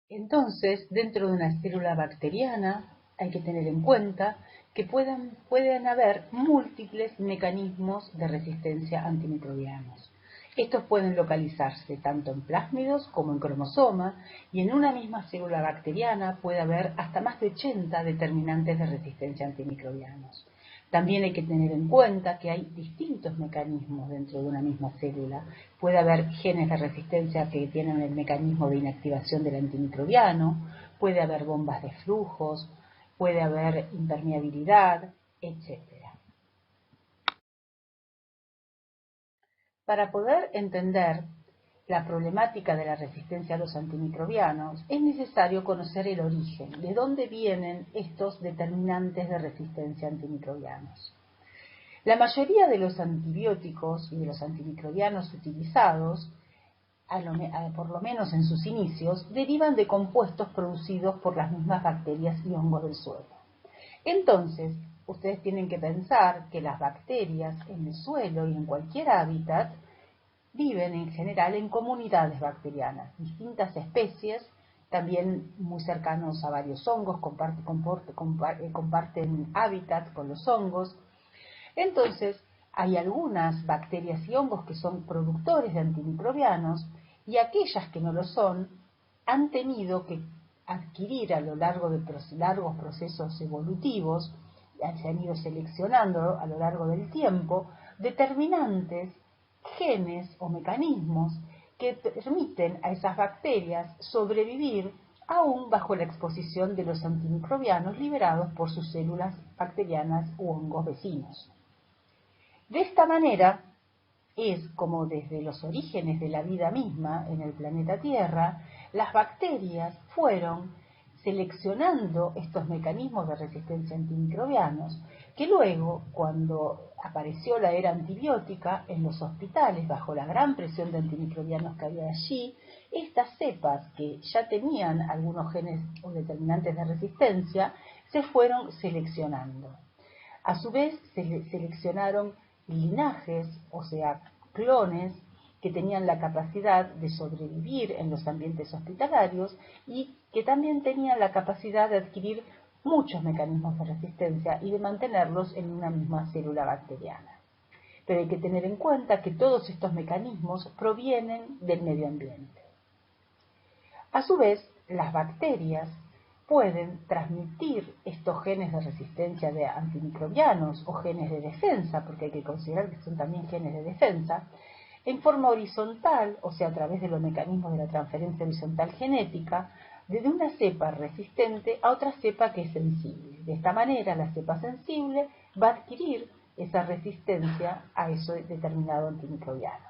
Entonces, dentro de una célula bacteriana, hay que tener en cuenta que pueden haber múltiples mecanismos de resistencia a antimicrobianos. Estos pueden localizarse tanto en plásmidos como en cromosoma, y en una misma célula bacteriana puede haber hasta más de 80 determinantes de resistencia a antimicrobianos. También hay que tener en cuenta que hay distintos mecanismos dentro de una misma célula. Puede haber genes de resistencia que tienen el mecanismo de inactivación del antimicrobiano, puede haber bombas de flujos, puede haber impermeabilidad, etc. Para poder entender la problemática de la resistencia a los antimicrobianos, es necesario conocer el origen, de dónde vienen estos determinantes de resistencia a antimicrobianos. La mayoría de los antibióticos y de los antimicrobianos utilizados, por lo menos en sus inicios, derivan de compuestos producidos por las mismas bacterias y hongos del suelo. Entonces, ustedes tienen que pensar que las bacterias en el suelo y en cualquier hábitat viven en general en comunidades bacterianas, distintas especies, también muy cercanos a varios hongos, comparten hábitat con los hongos. Entonces, hay algunas bacterias y hongos que son productores de antimicrobianos, y aquellas que no lo son han tenido que adquirir a lo largo de largos procesos evolutivos, se han ido seleccionando a lo largo del tiempo determinantes, genes o mecanismos que permiten a esas bacterias sobrevivir aún bajo la exposición de los antimicrobianos liberados por sus células bacterianas u hongos vecinos. De esta manera es como desde los orígenes de la vida misma en el planeta Tierra, las bacterias fueron seleccionando estos mecanismos de resistencia a antimicrobianos, que luego, cuando apareció la era antibiótica en los hospitales, bajo la gran presión de antimicrobianos que había allí, estas cepas que ya tenían algunos genes o determinantes de resistencia, se fueron seleccionando. A su vez, se seleccionaron linajes, o sea, clones, que tenían la capacidad de sobrevivir en los ambientes hospitalarios y que también tenían la capacidad de adquirir muchos mecanismos de resistencia y de mantenerlos en una misma célula bacteriana. Pero hay que tener en cuenta que todos estos mecanismos provienen del medio ambiente. A su vez, las bacterias pueden transmitir estos genes de resistencia de antimicrobianos o genes de defensa, porque hay que considerar que son también genes de defensa, en forma horizontal, o sea, a través de los mecanismos de la transferencia horizontal genética, desde una cepa resistente a otra cepa que es sensible. De esta manera, la cepa sensible va a adquirir esa resistencia a eso determinado antimicrobiano.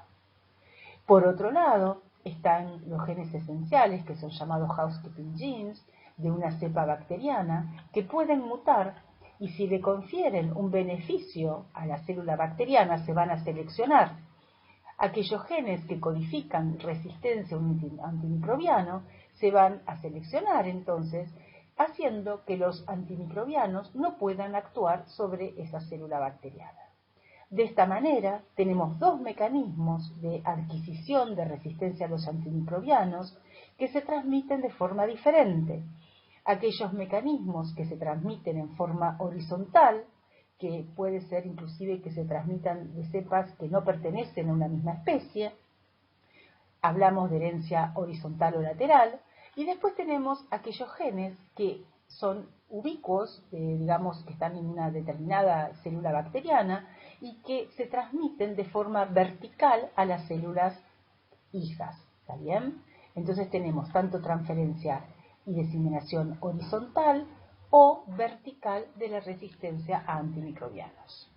Por otro lado, están los genes esenciales, que son llamados housekeeping genes, de una cepa bacteriana, que pueden mutar y si le confieren un beneficio a la célula bacteriana, se van a seleccionar. Aquellos genes que codifican resistencia a un antimicrobiano se van a seleccionar entonces, haciendo que los antimicrobianos no puedan actuar sobre esa célula bacteriana. De esta manera, tenemos dos mecanismos de adquisición de resistencia a los antimicrobianos que se transmiten de forma diferente. Aquellos mecanismos que se transmiten en forma horizontal, que puede ser inclusive que se transmitan de cepas que no pertenecen a una misma especie, hablamos de herencia horizontal o lateral, y después tenemos aquellos genes que son ubicuos, digamos que están en una determinada célula bacteriana y que se transmiten de forma vertical a las células hijas, ¿está bien? Entonces tenemos tanto transferencia y diseminación horizontal o vertical de la resistencia a antimicrobianos.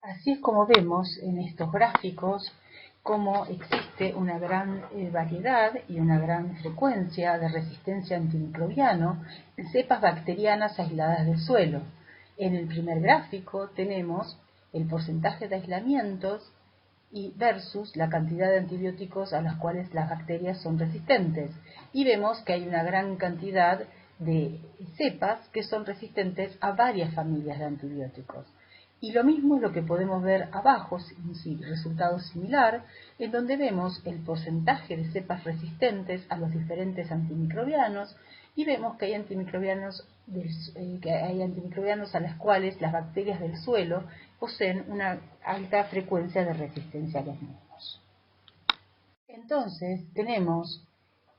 Así es como vemos en estos gráficos cómo existe una gran variedad y una gran frecuencia de resistencia antimicrobiano en cepas bacterianas aisladas del suelo. En el primer gráfico tenemos el porcentaje de aislamientos y versus la cantidad de antibióticos a los cuales las bacterias son resistentes. Y vemos que hay una gran cantidad de cepas que son resistentes a varias familias de antibióticos. Y lo mismo es lo que podemos ver abajo, un resultado similar, en donde vemos el porcentaje de cepas resistentes a los diferentes antimicrobianos y vemos que hay antimicrobianos a las cuales las bacterias del suelo poseen una alta frecuencia de resistencia a los mismos. Entonces, tenemos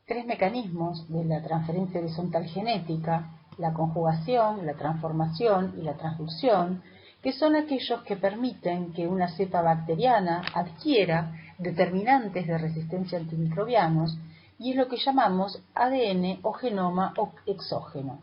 tres mecanismos de la transferencia horizontal genética: la conjugación, la transformación y la transducción, que son aquellos que permiten que una cepa bacteriana adquiera determinantes de resistencia a antimicrobianos, y es lo que llamamos ADN o genoma exógeno.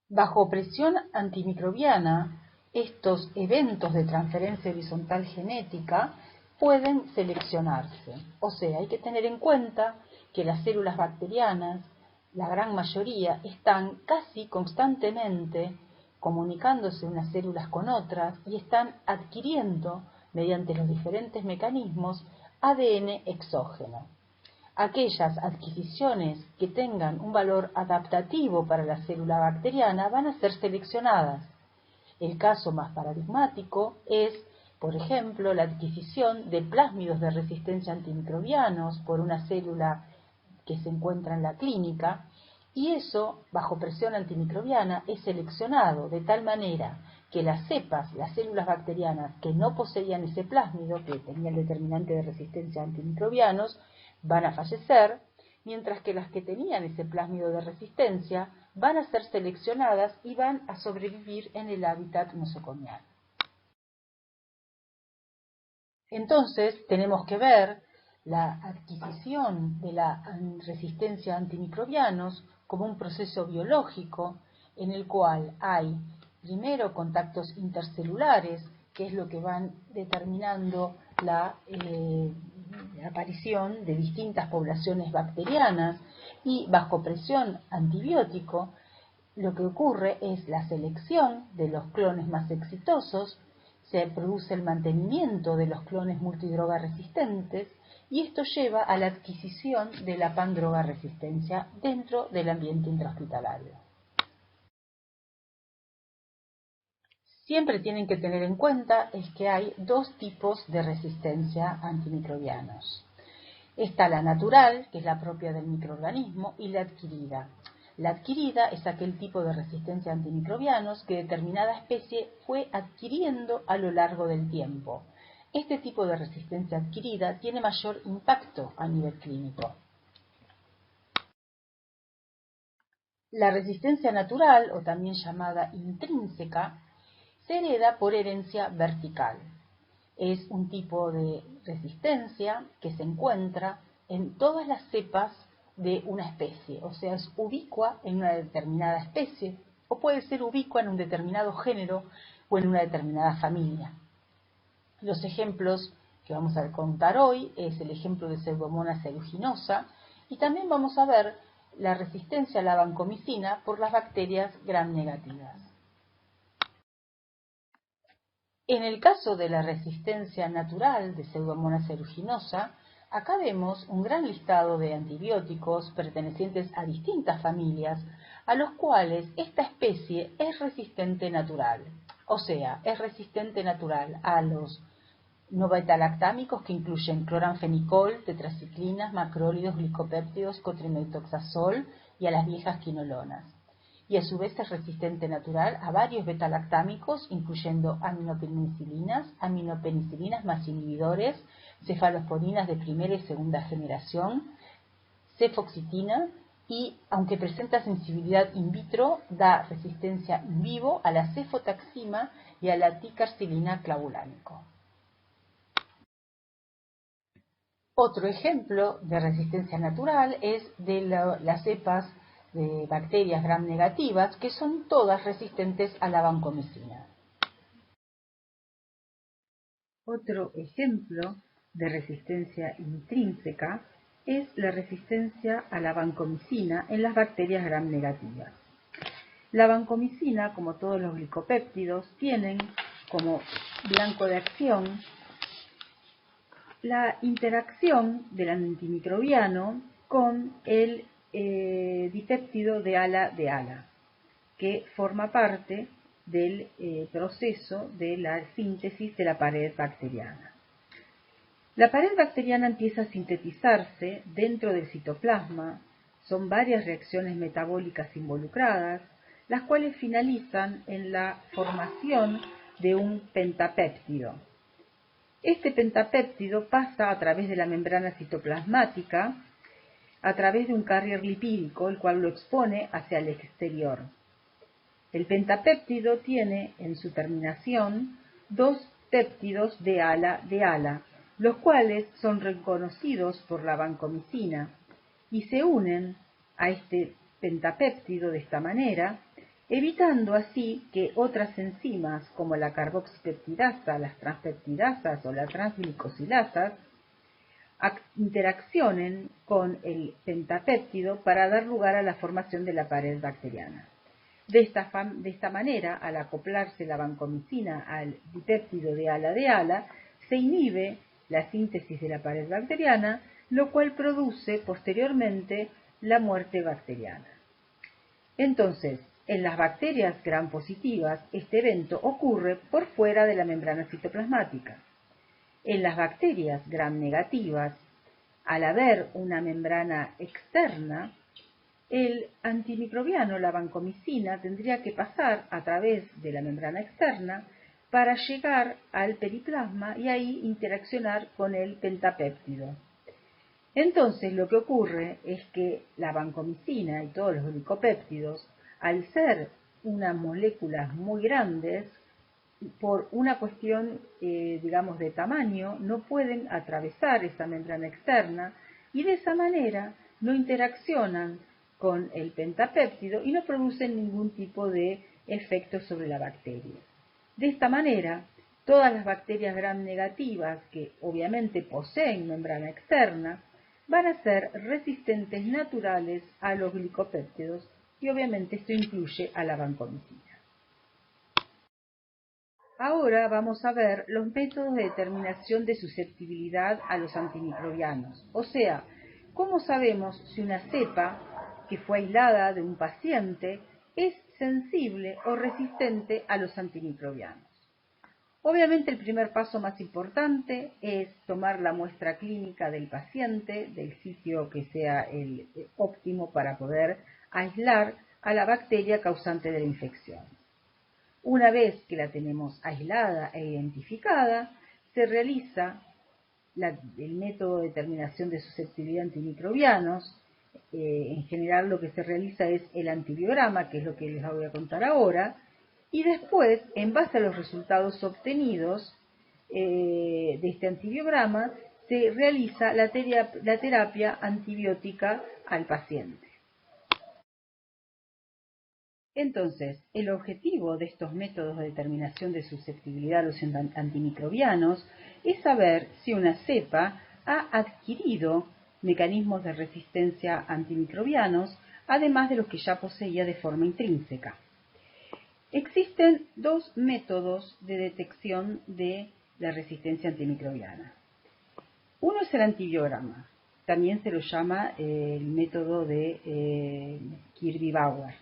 Bajo presión antimicrobiana, estos eventos de transferencia horizontal genética pueden seleccionarse. O sea, hay que tener en cuenta que las células bacterianas, la gran mayoría, están casi constantemente comunicándose unas células con otras y están adquiriendo, mediante los diferentes mecanismos, ADN exógeno. Aquellas adquisiciones que tengan un valor adaptativo para la célula bacteriana van a ser seleccionadas. El caso más paradigmático es, por ejemplo, la adquisición de plásmidos de resistencia a antimicrobianos por una célula que se encuentra en la clínica, y eso, bajo presión antimicrobiana, es seleccionado de tal manera que las cepas, las células bacterianas que no poseían ese plásmido, que tenía el determinante de resistencia a antimicrobianos, van a fallecer, mientras que las que tenían ese plásmido de resistencia van a ser seleccionadas y van a sobrevivir en el hábitat nosocomial. Entonces, tenemos que ver la adquisición de la resistencia a antimicrobianos como un proceso biológico en el cual hay primero contactos intercelulares, que es lo que van determinando la aparición de distintas poblaciones bacterianas, y bajo presión antibiótico lo que ocurre es la selección de los clones más exitosos, se produce el mantenimiento de los clones multidroga resistentes, y esto lleva a la adquisición de la pandroga resistencia dentro del ambiente intrahospitalario. Siempre tienen que tener en cuenta es que hay dos tipos de resistencia a antimicrobianos. Está la natural, que es la propia del microorganismo, y la adquirida. La adquirida es aquel tipo de resistencia a antimicrobianos que determinada especie fue adquiriendo a lo largo del tiempo. Este tipo de resistencia adquirida tiene mayor impacto a nivel clínico. La resistencia natural, o también llamada intrínseca, se hereda por herencia vertical. Es un tipo de resistencia que se encuentra en todas las cepas de una especie, o sea, es ubicua en una determinada especie, o puede ser ubicua en un determinado género o en una determinada familia. Los ejemplos que vamos a contar hoy es el ejemplo de Pseudomonas aeruginosa, y también vamos a ver la resistencia a la vancomicina por las bacterias gram negativas. En el caso de la resistencia natural de Pseudomonas aeruginosa, acá vemos un gran listado de antibióticos pertenecientes a distintas familias, a los cuales esta especie es resistente natural. O sea, es resistente natural a los no beta-lactámicos, que incluyen cloranfenicol, tetraciclinas, macrólidos, glicopéptidos, cotrimetoxazol, y a las viejas quinolonas. Y a su vez es resistente natural a varios beta-lactámicos, incluyendo aminopenicilinas más inhibidores, cefalosporinas de primera y segunda generación, cefoxitina, y aunque presenta sensibilidad in vitro, da resistencia in vivo a la cefotaxima y a la ticarcilina clavulánico. Otro ejemplo de resistencia natural es de las cepas de bacterias gram negativas, que son todas resistentes a la vancomicina. Otro ejemplo de resistencia intrínseca es la resistencia a la vancomicina en las bacterias gram negativas. La vancomicina, como todos los glicopéptidos, tienen como blanco de acción la interacción del antimicrobiano con el dipéptido de ala, que forma parte del proceso de la síntesis de la pared bacteriana. La pared bacteriana empieza a sintetizarse dentro del citoplasma. Son varias reacciones metabólicas involucradas, las cuales finalizan en la formación de un pentapéptido. Este pentapéptido pasa a través de la membrana citoplasmática, a través de un carrier lipídico, el cual lo expone hacia el exterior. El pentapéptido tiene en su terminación dos péptidos de ala, los cuales son reconocidos por la vancomicina y se unen a este pentapéptido de esta manera, evitando así que otras enzimas como la carboxipeptidasa, las transpeptidasas o las transglicosilasas interaccionen con el pentapéptido para dar lugar a la formación de la pared bacteriana. De esta manera, al acoplarse la vancomicina al dipéptido de ala, se inhibe la síntesis de la pared bacteriana, lo cual produce posteriormente la muerte bacteriana. Entonces, en las bacterias gram positivas, este evento ocurre por fuera de la membrana citoplasmática. En las bacterias gram negativas, al haber una membrana externa, el antimicrobiano, la vancomicina, tendría que pasar a través de la membrana externa para llegar al periplasma y ahí interaccionar con el pentapéptido. Entonces lo que ocurre es que la vancomicina y todos los glicopéptidos, al ser unas moléculas muy grandes, por una cuestión, digamos, de tamaño, no pueden atravesar esa membrana externa y de esa manera no interaccionan con el pentapéptido y no producen ningún tipo de efecto sobre la bacteria. De esta manera, todas las bacterias gram negativas, que obviamente poseen membrana externa, van a ser resistentes naturales a los glicopéptidos y obviamente esto incluye a la vancomicina. Ahora vamos a ver los métodos de determinación de susceptibilidad a los antimicrobianos, o sea, cómo sabemos si una cepa que fue aislada de un paciente es sensible o resistente a los antimicrobianos. Obviamente el primer paso más importante es tomar la muestra clínica del paciente, del sitio que sea el óptimo para poder aislar a la bacteria causante de la infección. Una vez que la tenemos aislada e identificada, se realiza el método de determinación de susceptibilidad a antimicrobianos. En general lo que se realiza es el antibiograma, que es lo que les voy a contar ahora, y después, en base a los resultados obtenidos, de este antibiograma se realiza la terapia antibiótica al paciente. Entonces, el objetivo de estos métodos de determinación de susceptibilidad a los antimicrobianos es saber si una cepa ha adquirido mecanismos de resistencia antimicrobianos, además de los que ya poseía de forma intrínseca. Existen dos métodos de detección de la resistencia antimicrobiana. Uno es el antibiograma, también se lo llama el método de Kirby-Bauer.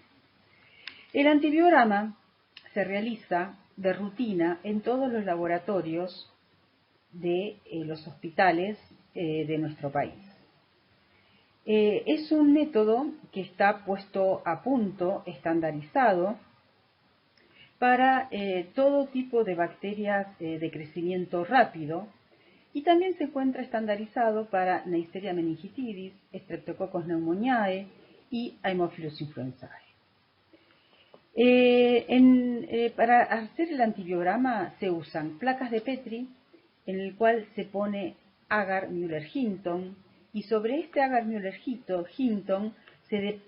El antibiograma se realiza de rutina en todos los laboratorios de los hospitales de nuestro país. Es un método que está puesto a punto, estandarizado, para todo tipo de bacterias de crecimiento rápido, y también se encuentra estandarizado para Neisseria meningitidis, Streptococcus pneumoniae y Haemophilus influenzae. Para hacer el antibiograma se usan placas de Petri, en el cual se pone agar Müller-Hinton, y sobre este agar Müller-Hinton se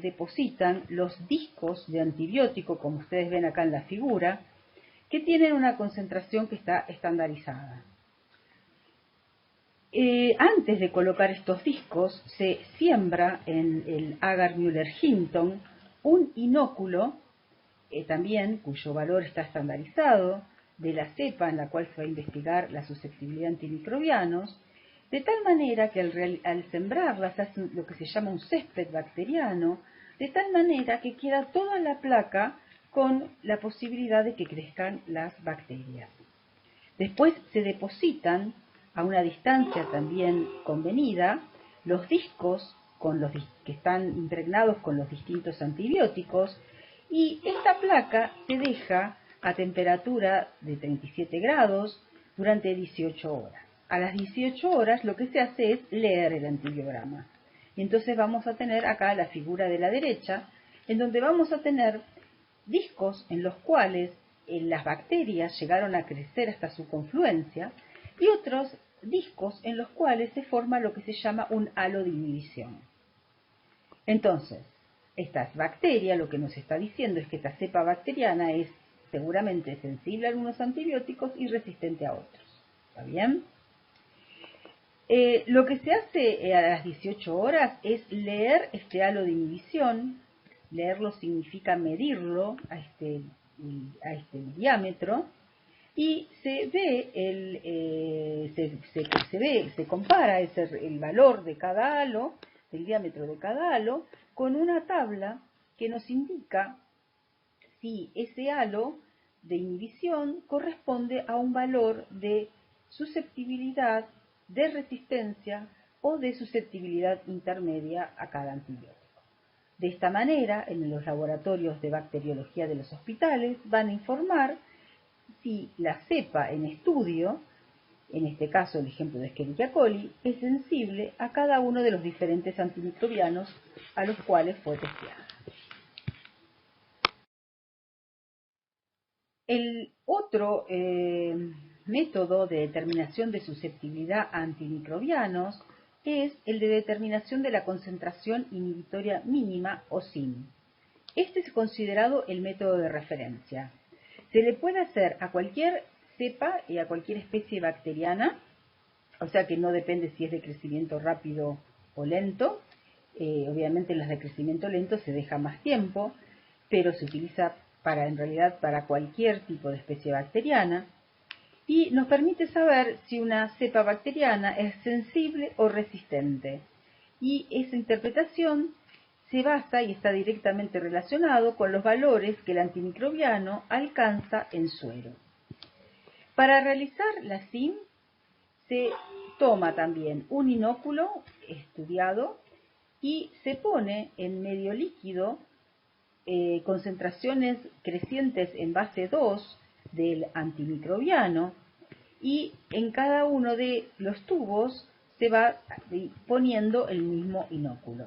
depositan los discos de antibiótico, como ustedes ven acá en la figura, que tienen una concentración que está estandarizada. Antes de colocar estos discos, se siembra en el agar Müller-Hinton un inóculo, también cuyo valor está estandarizado, de la cepa en la cual se va a investigar la susceptibilidad a antimicrobianos, de tal manera que al sembrarlas hace lo que se llama un césped bacteriano, de tal manera que queda toda la placa con la posibilidad de que crezcan las bacterias. Después se depositan a una distancia también convenida los discos que están impregnados con los distintos antibióticos, y esta placa se deja a temperatura de 37 grados durante 18 horas. A las 18 horas lo que se hace es leer el antibiograma. Y entonces vamos a tener acá la figura de la derecha, en donde vamos a tener discos en los cuales las bacterias llegaron a crecer hasta su confluencia, y otros discos en los cuales se forma lo que se llama un halo de inhibición. Entonces, esta bacteria lo que nos está diciendo es que esta cepa bacteriana es seguramente sensible a algunos antibióticos y resistente a otros. ¿Está bien? Lo que se hace a las 18 horas es leer este halo de inhibición. Leerlo significa medirlo a este diámetro, y se compara el valor de cada halo, el diámetro de cada halo, con una tabla que nos indica si ese halo de inhibición corresponde a un valor de susceptibilidad, de resistencia o de susceptibilidad intermedia a cada antibiótico. De esta manera, en los laboratorios de bacteriología de los hospitales van a informar si la cepa en estudio, en este caso el ejemplo de Escherichia coli, es sensible a cada uno de los diferentes antimicrobianos a los cuales fue testeada. El otro método de determinación de susceptibilidad a antimicrobianos es el de determinación de la concentración inhibitoria mínima o SIM. Este es considerado el método de referencia. Se le puede hacer a cualquier cepa y a cualquier especie bacteriana, o sea que no depende si es de crecimiento rápido o lento. Obviamente en las de crecimiento lento se deja más tiempo, pero se utiliza en realidad para cualquier tipo de especie bacteriana, y nos permite saber si una cepa bacteriana es sensible o resistente. Y esa interpretación se basa y está directamente relacionado con los valores que el antimicrobiano alcanza en suero. Para realizar la SIM se toma también un inóculo estudiado y se pone en medio líquido concentraciones crecientes en base 2 del antimicrobiano, y en cada uno de los tubos se va poniendo el mismo inóculo.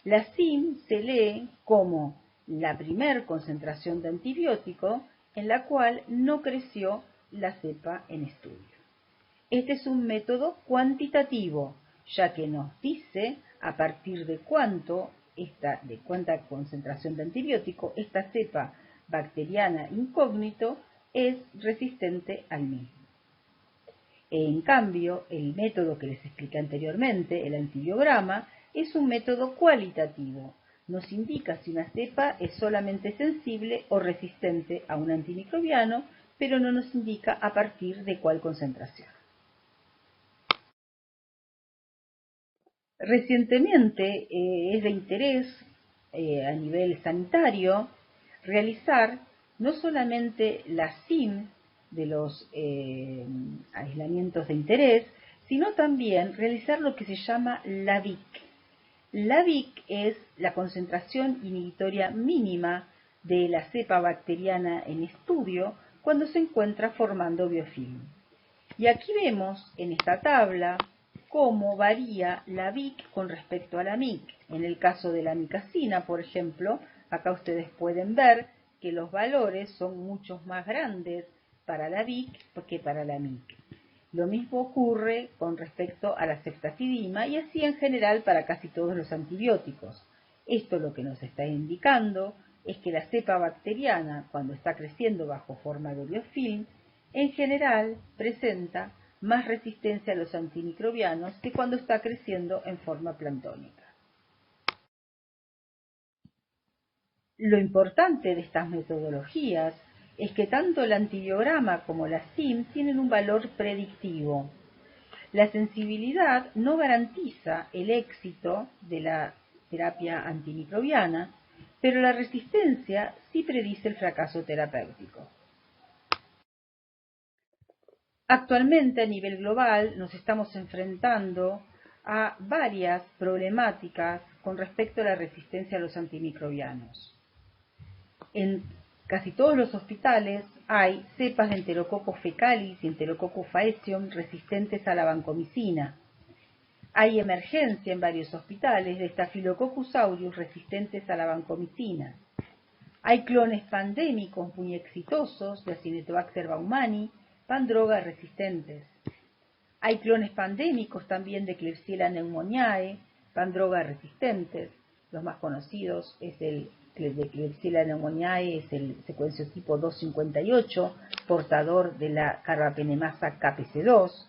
La SIM se lee como la primer concentración de antibiótico en la cual no creció la cepa en estudio. Este es un método cuantitativo, ya que nos dice a partir de cuánta concentración de antibiótico esta cepa bacteriana incógnito es resistente al mismo. En cambio, el método que les expliqué anteriormente, el antibiograma, es un método cualitativo. Nos indica si una cepa es solamente sensible o resistente a un antimicrobiano, pero no nos indica a partir de cuál concentración. Recientemente es de interés a nivel sanitario realizar no solamente la SIM de los aislamientos de interés, sino también realizar lo que se llama la VIC. La VIC es la concentración inhibitoria mínima de la cepa bacteriana en estudio cuando se encuentra formando biofilm. Y aquí vemos en esta tabla cómo varía la VIC con respecto a la MIC. En el caso de la micacina, por ejemplo, acá ustedes pueden ver que los valores son mucho más grandes para la VIC que para la MIC. Lo mismo ocurre con respecto a la ceftazidima y así en general para casi todos los antibióticos. Esto lo que nos está indicando es que la cepa bacteriana, cuando está creciendo bajo forma de biofilm, en general presenta más resistencia a los antimicrobianos que cuando está creciendo en forma planctónica. Lo importante de estas metodologías es que tanto el antibiograma como la SIM tienen un valor predictivo. La sensibilidad no garantiza el éxito de la terapia antimicrobiana, pero la resistencia sí predice el fracaso terapéutico. Actualmente, a nivel global, nos estamos enfrentando a varias problemáticas con respecto a la resistencia a los antimicrobianos. En casi todos los hospitales hay cepas de Enterococcus fecalis y Enterococcus faecium resistentes a la vancomicina. Hay emergencia en varios hospitales de Staphylococcus aureus resistentes a la vancomicina. Hay clones pandémicos muy exitosos de Acinetobacter baumannii, pandroga resistentes. Hay clones pandémicos también de Klebsiella pneumoniae, pandroga resistentes. Los más conocidos es el de Klebsiella pneumoniae, es el secuenciotipo 258, portador de la carbapenemasa KPC2.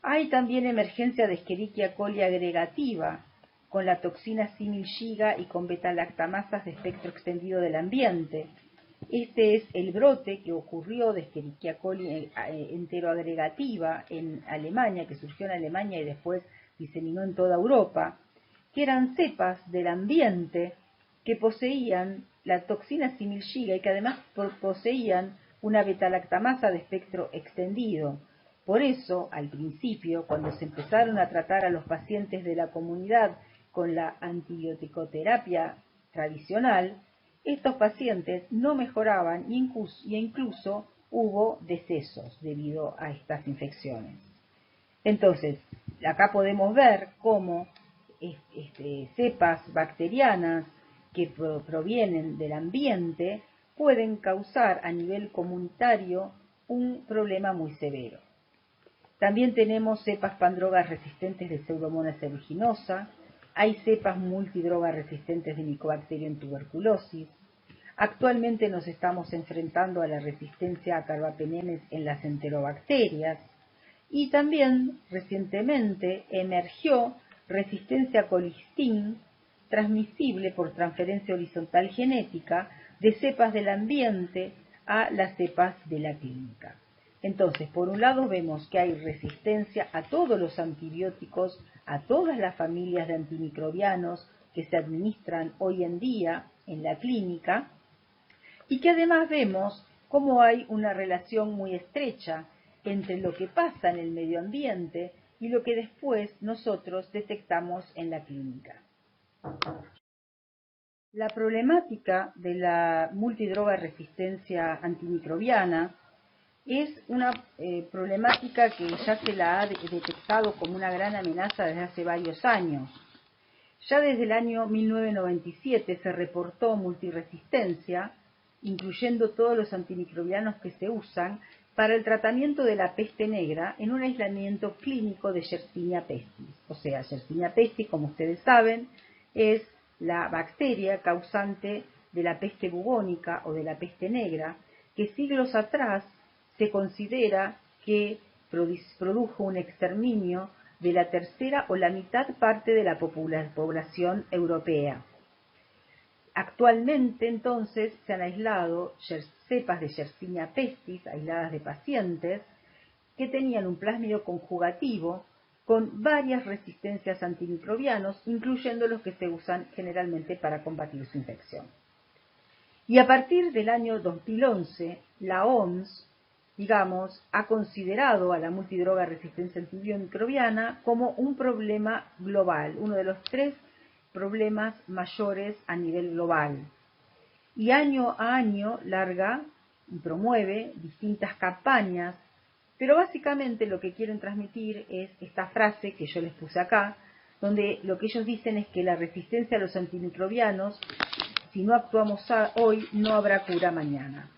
Hay también emergencia de Escherichia coli agregativa, con la toxina similgiga y con beta-lactamasas de espectro extendido del ambiente. Este es el brote que ocurrió de Escherichia coli enteroagregativa en Alemania, que surgió en Alemania y después diseminó en toda Europa, que eran cepas del ambiente que poseían la toxina similgiga y que además poseían una beta-lactamasa de espectro extendido. Por eso, al principio, cuando se empezaron a tratar a los pacientes de la comunidad con la antibioticoterapia tradicional, estos pacientes no mejoraban e incluso hubo decesos debido a estas infecciones. Entonces, acá podemos ver cómo cepas bacterianas que provienen del ambiente pueden causar a nivel comunitario un problema muy severo. También tenemos cepas pandrogas resistentes de Pseudomonas aeruginosa, hay cepas multidrogas resistentes de Mycobacterium tuberculosis. Actualmente nos estamos enfrentando a la resistencia a carbapenemes en las enterobacterias y también recientemente emergió resistencia a colistin transmisible por transferencia horizontal genética de cepas del ambiente a las cepas de la clínica. Entonces, por un lado vemos que hay resistencia a todos los antibióticos, a todas las familias de antimicrobianos que se administran hoy en día en la clínica, y que además vemos cómo hay una relación muy estrecha entre lo que pasa en el medio ambiente y lo que después nosotros detectamos en la clínica. La problemática de la multidroga resistencia antimicrobiana es una problemática que ya se la ha detectado como una gran amenaza desde hace varios años. Ya desde el año 1997 se reportó multiresistencia incluyendo todos los antimicrobianos que se usan para el tratamiento de la peste negra en un aislamiento clínico de Yersinia pestis. O sea, Yersinia pestis, como ustedes saben, es la bacteria causante de la peste bubónica o de la peste negra, que siglos atrás se considera que produjo un exterminio de la tercera o la mitad parte de la población europea. Actualmente, entonces, se han aislado cepas de Yersinia pestis, aisladas de pacientes, que tenían un plásmido conjugativo con varias resistencias a antimicrobianos, incluyendo los que se usan generalmente para combatir su infección. Y a partir del año 2011, la OMS, ha considerado a la multidroga resistencia antimicrobiana como un problema global, uno de los 3 problemas mayores a nivel global. Y año a año larga y promueve distintas campañas, pero básicamente lo que quieren transmitir es esta frase que yo les puse acá, donde lo que ellos dicen es que la resistencia a los antimicrobianos, si no actuamos hoy, no habrá cura mañana.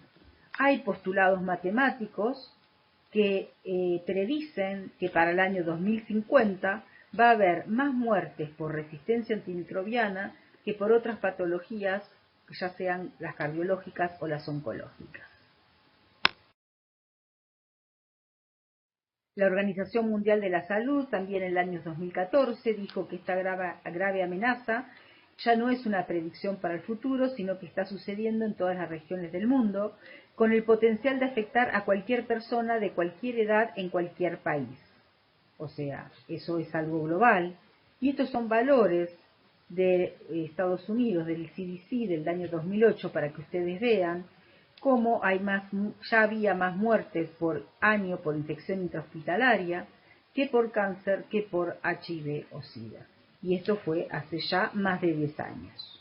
Hay postulados matemáticos que predicen que para el año 2050 va a haber más muertes por resistencia antimicrobiana que por otras patologías, ya sean las cardiológicas o las oncológicas. La Organización Mundial de la Salud también en el año 2014 dijo que esta grave amenaza ya no es una predicción para el futuro, sino que está sucediendo en todas las regiones del mundo, con el potencial de afectar a cualquier persona de cualquier edad en cualquier país. O sea, eso es algo global. Y estos son valores de Estados Unidos, del CDC del año 2008, para que ustedes vean cómo ya había más muertes por año por infección intrahospitalaria que por cáncer, que por HIV o SIDA. Y esto fue hace ya más de 10 años.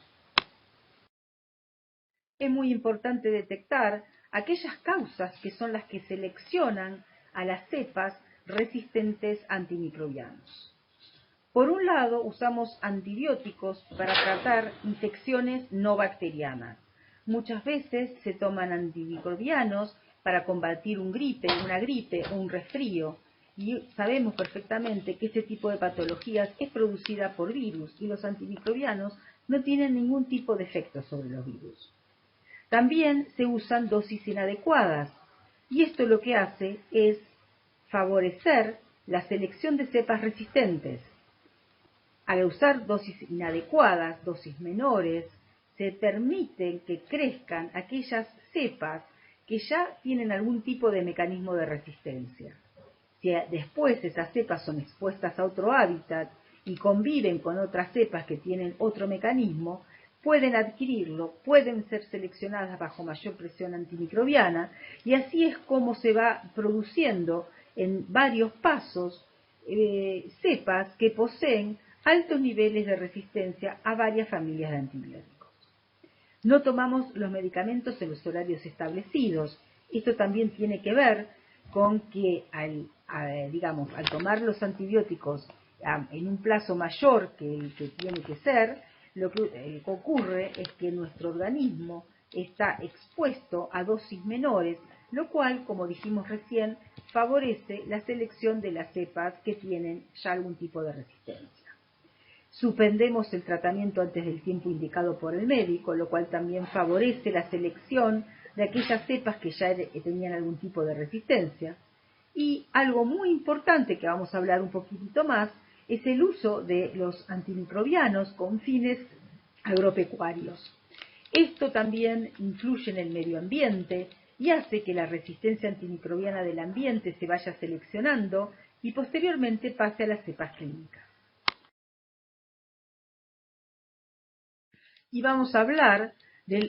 Es muy importante detectar aquellas causas que son las que seleccionan a las cepas resistentes a antimicrobianos. Por un lado, usamos antibióticos para tratar infecciones no bacterianas. Muchas veces se toman antimicrobianos para combatir una gripe o un resfrío, y sabemos perfectamente que este tipo de patologías es producida por virus y los antimicrobianos no tienen ningún tipo de efecto sobre los virus. También se usan dosis inadecuadas, y esto lo que hace es favorecer la selección de cepas resistentes. Al usar dosis inadecuadas, dosis menores, se permite que crezcan aquellas cepas que ya tienen algún tipo de mecanismo de resistencia. Si después esas cepas son expuestas a otro hábitat y conviven con otras cepas que tienen otro mecanismo, pueden adquirirlo, pueden ser seleccionadas bajo mayor presión antimicrobiana, y así es como se va produciendo en varios pasos cepas que poseen altos niveles de resistencia a varias familias de antibióticos. No tomamos los medicamentos en los horarios establecidos. Esto también tiene que ver con que al tomar los antibióticos en un plazo mayor que el que tiene que ser, lo que ocurre es que nuestro organismo está expuesto a dosis menores, lo cual, como dijimos recién, favorece la selección de las cepas que tienen ya algún tipo de resistencia. Suspendemos el tratamiento antes del tiempo indicado por el médico, lo cual también favorece la selección de aquellas cepas que ya tenían algún tipo de resistencia. Y algo muy importante que vamos a hablar un poquitito más es el uso de los antimicrobianos con fines agropecuarios. Esto también influye en el medio ambiente y hace que la resistencia antimicrobiana del ambiente se vaya seleccionando y posteriormente pase a las cepas clínicas. Y vamos a hablar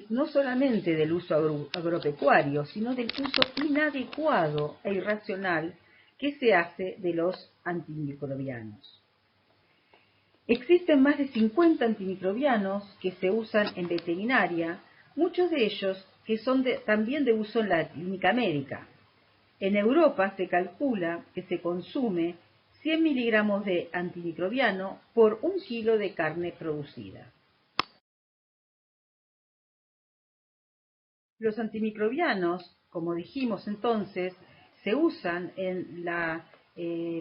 no solamente del uso agropecuario, sino del uso inadecuado e irracional que se hace de los antimicrobianos. Existen más de 50 antimicrobianos que se usan en veterinaria, muchos de ellos que son también de uso en la clínica médica. En Europa se calcula que se consume 100 miligramos de antimicrobiano por 1 kilo de carne producida. Los antimicrobianos, como dijimos entonces, se usan en la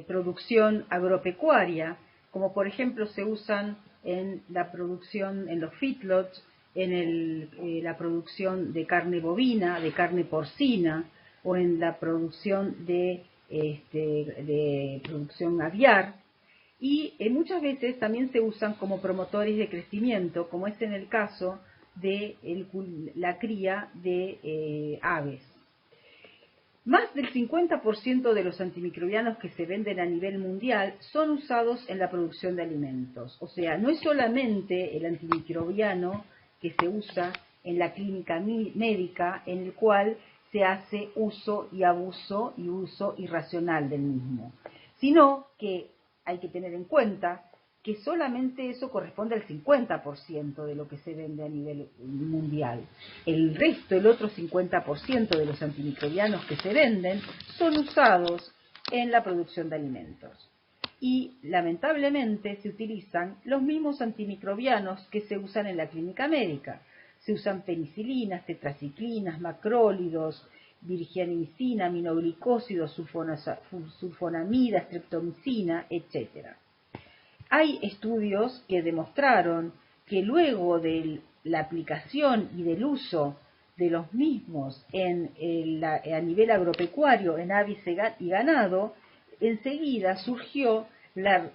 producción agropecuaria, como por ejemplo se usan en la producción, en los feedlots, en la producción de carne bovina, de carne porcina, o en la producción de producción aviar, y muchas veces también se usan como promotores de crecimiento, como es en el caso de la cría de aves. Más del 50% de los antimicrobianos que se venden a nivel mundial son usados en la producción de alimentos. O sea, no es solamente el antimicrobiano que se usa en la clínica médica, en el cual se hace uso y abuso y uso irracional del mismo, sino que hay que tener en cuenta que solamente eso corresponde al 50% de lo que se vende a nivel mundial. El resto, el otro 50% de los antimicrobianos que se venden son usados en la producción de alimentos. Y lamentablemente se utilizan los mismos antimicrobianos que se usan en la clínica médica. Se usan penicilinas, tetraciclinas, macrólidos, virgianicina, aminoglicósidos, sulfonamida, streptomicina, etc. Hay estudios que demostraron que luego de la aplicación y del uso de los mismos a nivel agropecuario, en aves y ganado, enseguida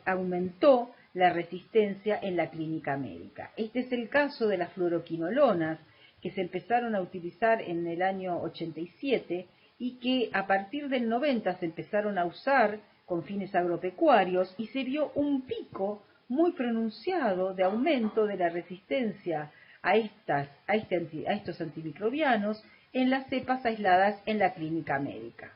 aumentó la resistencia en la clínica médica. Este es el caso de las fluoroquinolonas, que se empezaron a utilizar en el año 87 y que a partir del 90 se empezaron a usar con fines agropecuarios y se vio un pico muy pronunciado de aumento de la resistencia a estos antimicrobianos en las cepas aisladas en la clínica médica.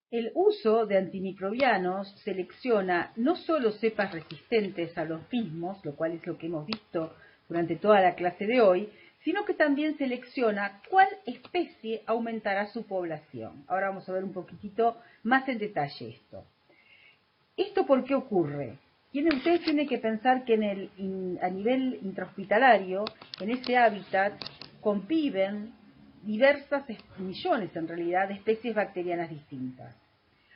El uso de antimicrobianos selecciona no solo cepas resistentes a los mismos, lo cual es lo que hemos visto durante toda la clase de hoy, sino que también selecciona cuál especie aumentará su población. Ahora vamos a ver un poquitito más en detalle esto. ¿Esto por qué ocurre? Ustedes tienen que pensar que a nivel intrahospitalario, en ese hábitat, conviven millones en realidad, de especies bacterianas distintas.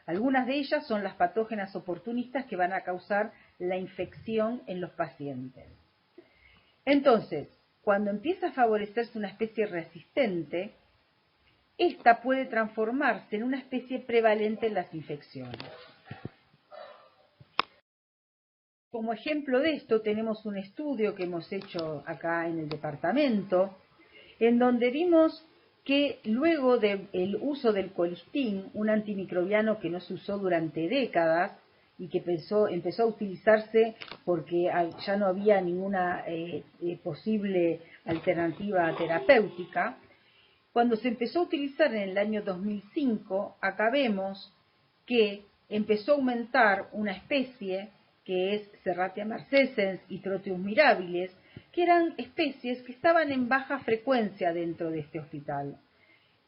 Algunas de ellas son las patógenas oportunistas que van a causar la infección en los pacientes. Entonces, cuando empieza a favorecerse una especie resistente, esta puede transformarse en una especie prevalente en las infecciones. Como ejemplo de esto tenemos un estudio que hemos hecho acá en el departamento, en donde vimos que luego del uso del colistin, un antimicrobiano que no se usó durante décadas y que empezó a utilizarse porque ya no había ninguna posible alternativa terapéutica, cuando se empezó a utilizar en el año 2005, acá vemos que empezó a aumentar una especie que es Serratia marcescens y Proteus mirabilis, que eran especies que estaban en baja frecuencia dentro de este hospital,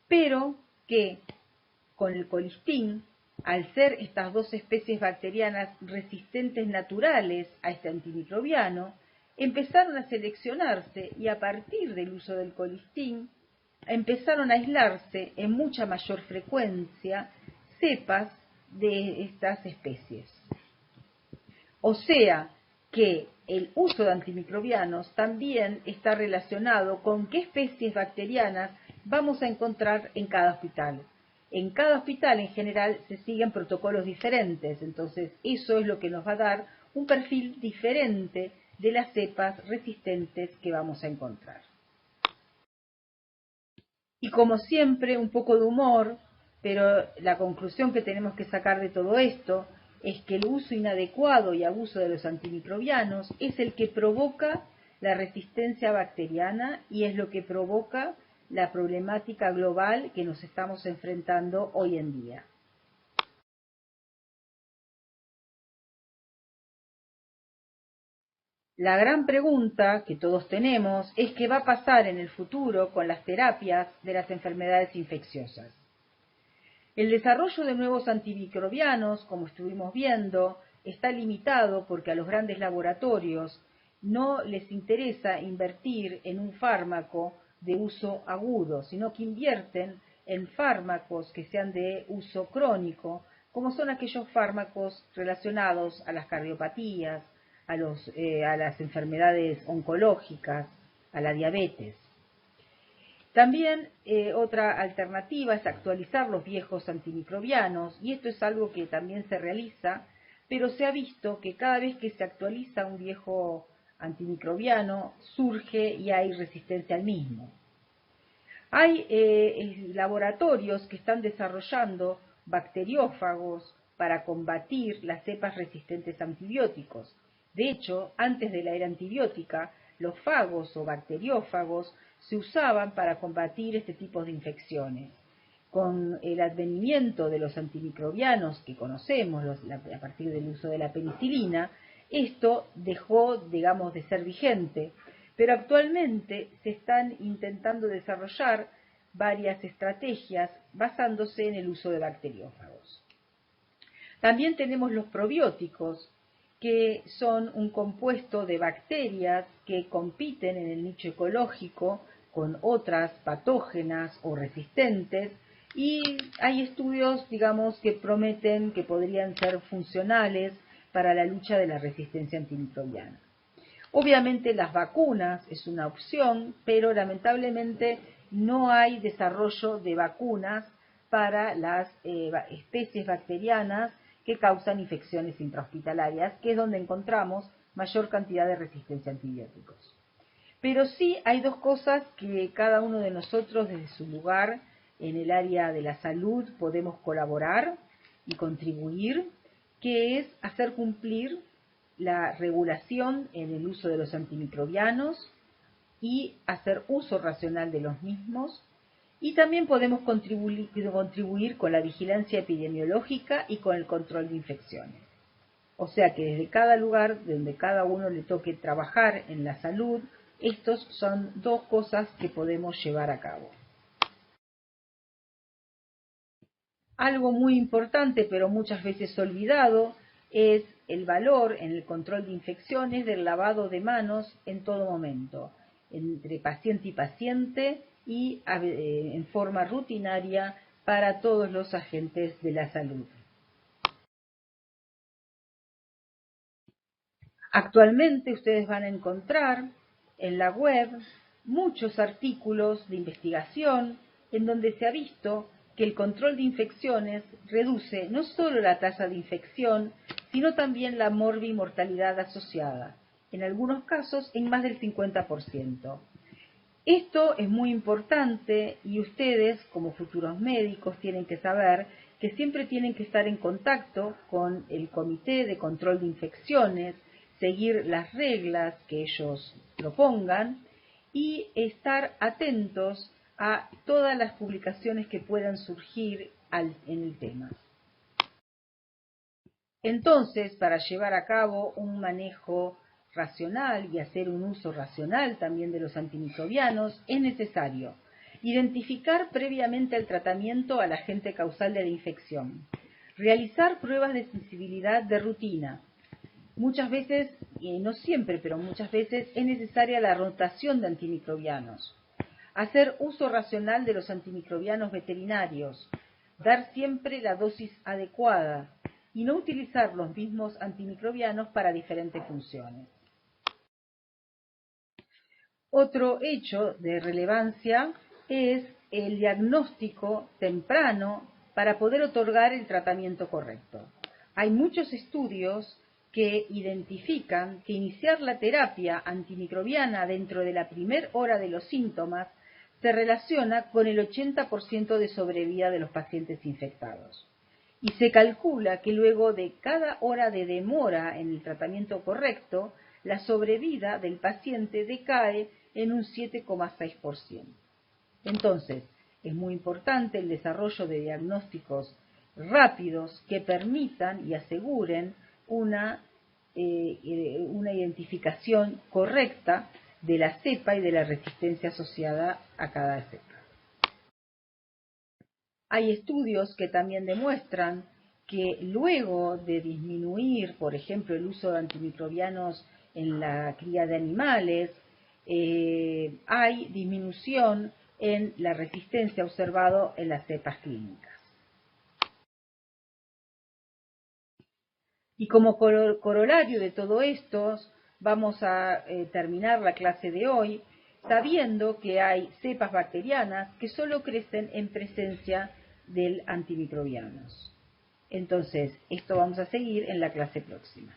pero que con el colistin, al ser estas dos especies bacterianas resistentes naturales a este antimicrobiano, empezaron a seleccionarse y a partir del uso del colistin empezaron a aislarse en mucha mayor frecuencia cepas de estas especies. O sea que el uso de antimicrobianos también está relacionado con qué especies bacterianas vamos a encontrar en cada hospital. En cada hospital en general se siguen protocolos diferentes, entonces eso es lo que nos va a dar un perfil diferente de las cepas resistentes que vamos a encontrar. Y como siempre, un poco de humor, pero la conclusión que tenemos que sacar de todo esto es que el uso inadecuado y abuso de los antimicrobianos es el que provoca la resistencia bacteriana y es lo que provoca la problemática global que nos estamos enfrentando hoy en día. La gran pregunta que todos tenemos es qué va a pasar en el futuro con las terapias de las enfermedades infecciosas. El desarrollo de nuevos antimicrobianos, como estuvimos viendo, está limitado porque a los grandes laboratorios no les interesa invertir en un fármaco de uso agudo, sino que invierten en fármacos que sean de uso crónico, como son aquellos fármacos relacionados a las cardiopatías, a las enfermedades oncológicas, a la diabetes. También otra alternativa es actualizar los viejos antimicrobianos, y esto es algo que también se realiza, pero se ha visto que cada vez que se actualiza un viejo antimicrobiano surge y hay resistencia al mismo. Hay laboratorios que están desarrollando bacteriófagos para combatir las cepas resistentes a antibióticos. De hecho, antes de la era antibiótica, los fagos o bacteriófagos se usaban para combatir este tipo de infecciones. Con el advenimiento de los antimicrobianos que conocemos a partir del uso de la penicilina, esto dejó, digamos, de ser vigente, pero actualmente se están intentando desarrollar varias estrategias basándose en el uso de bacteriófagos. También tenemos los probióticos, que son un compuesto de bacterias que compiten en el nicho ecológico con otras patógenas o resistentes, y hay estudios, digamos, que prometen que podrían ser funcionales para la lucha de la resistencia antimicrobiana. Obviamente las vacunas es una opción, pero lamentablemente no hay desarrollo de vacunas para las especies bacterianas que causan infecciones intrahospitalarias, que es donde encontramos mayor cantidad de resistencia a antibióticos. Pero sí hay dos cosas que cada uno de nosotros desde su lugar en el área de la salud podemos colaborar y contribuir, que es hacer cumplir la regulación en el uso de los antimicrobianos y hacer uso racional de los mismos, y también podemos contribuir con la vigilancia epidemiológica y con el control de infecciones. O sea que desde cada lugar donde cada uno le toque trabajar en la salud, estos son dos cosas que podemos llevar a cabo. Algo muy importante, pero muchas veces olvidado, es el valor en el control de infecciones del lavado de manos en todo momento, entre paciente y paciente y en forma rutinaria para todos los agentes de la salud. Actualmente ustedes van a encontrar en la web muchos artículos de investigación en donde se ha visto que el control de infecciones reduce no solo la tasa de infección, sino también la morbimortalidad asociada, en algunos casos en más del 50%. Esto es muy importante y ustedes, como futuros médicos, tienen que saber que siempre tienen que estar en contacto con el Comité de Control de Infecciones, seguir las reglas que ellos propongan y estar atentos a todas las publicaciones que puedan surgir en el tema. Entonces, para llevar a cabo un manejo racional y hacer un uso racional también de los antimicrobianos, es necesario identificar previamente el tratamiento al agente causal de la infección, realizar pruebas de sensibilidad de rutina. Muchas veces, no siempre, pero muchas veces es necesaria la rotación de antimicrobianos, hacer uso racional de los antimicrobianos veterinarios, dar siempre la dosis adecuada y no utilizar los mismos antimicrobianos para diferentes funciones. Otro hecho de relevancia es el diagnóstico temprano para poder otorgar el tratamiento correcto. Hay muchos estudios que identifican que iniciar la terapia antimicrobiana dentro de la primera hora de los síntomas se relaciona con el 80% de sobrevida de los pacientes infectados. Y se calcula que luego de cada hora de demora en el tratamiento correcto, la sobrevida del paciente decae en un 7,6%. Entonces, es muy importante el desarrollo de diagnósticos rápidos que permitan y aseguren una identificación correcta de la cepa y de la resistencia asociada a cada cepa. Hay estudios que también demuestran que luego de disminuir, por ejemplo, el uso de antimicrobianos en la cría de animales, hay disminución en la resistencia observado en las cepas clínicas. Y como corolario de todo esto, vamos a terminar la clase de hoy sabiendo que hay cepas bacterianas que solo crecen en presencia del antimicrobianos. Entonces, esto vamos a seguir en la clase próxima.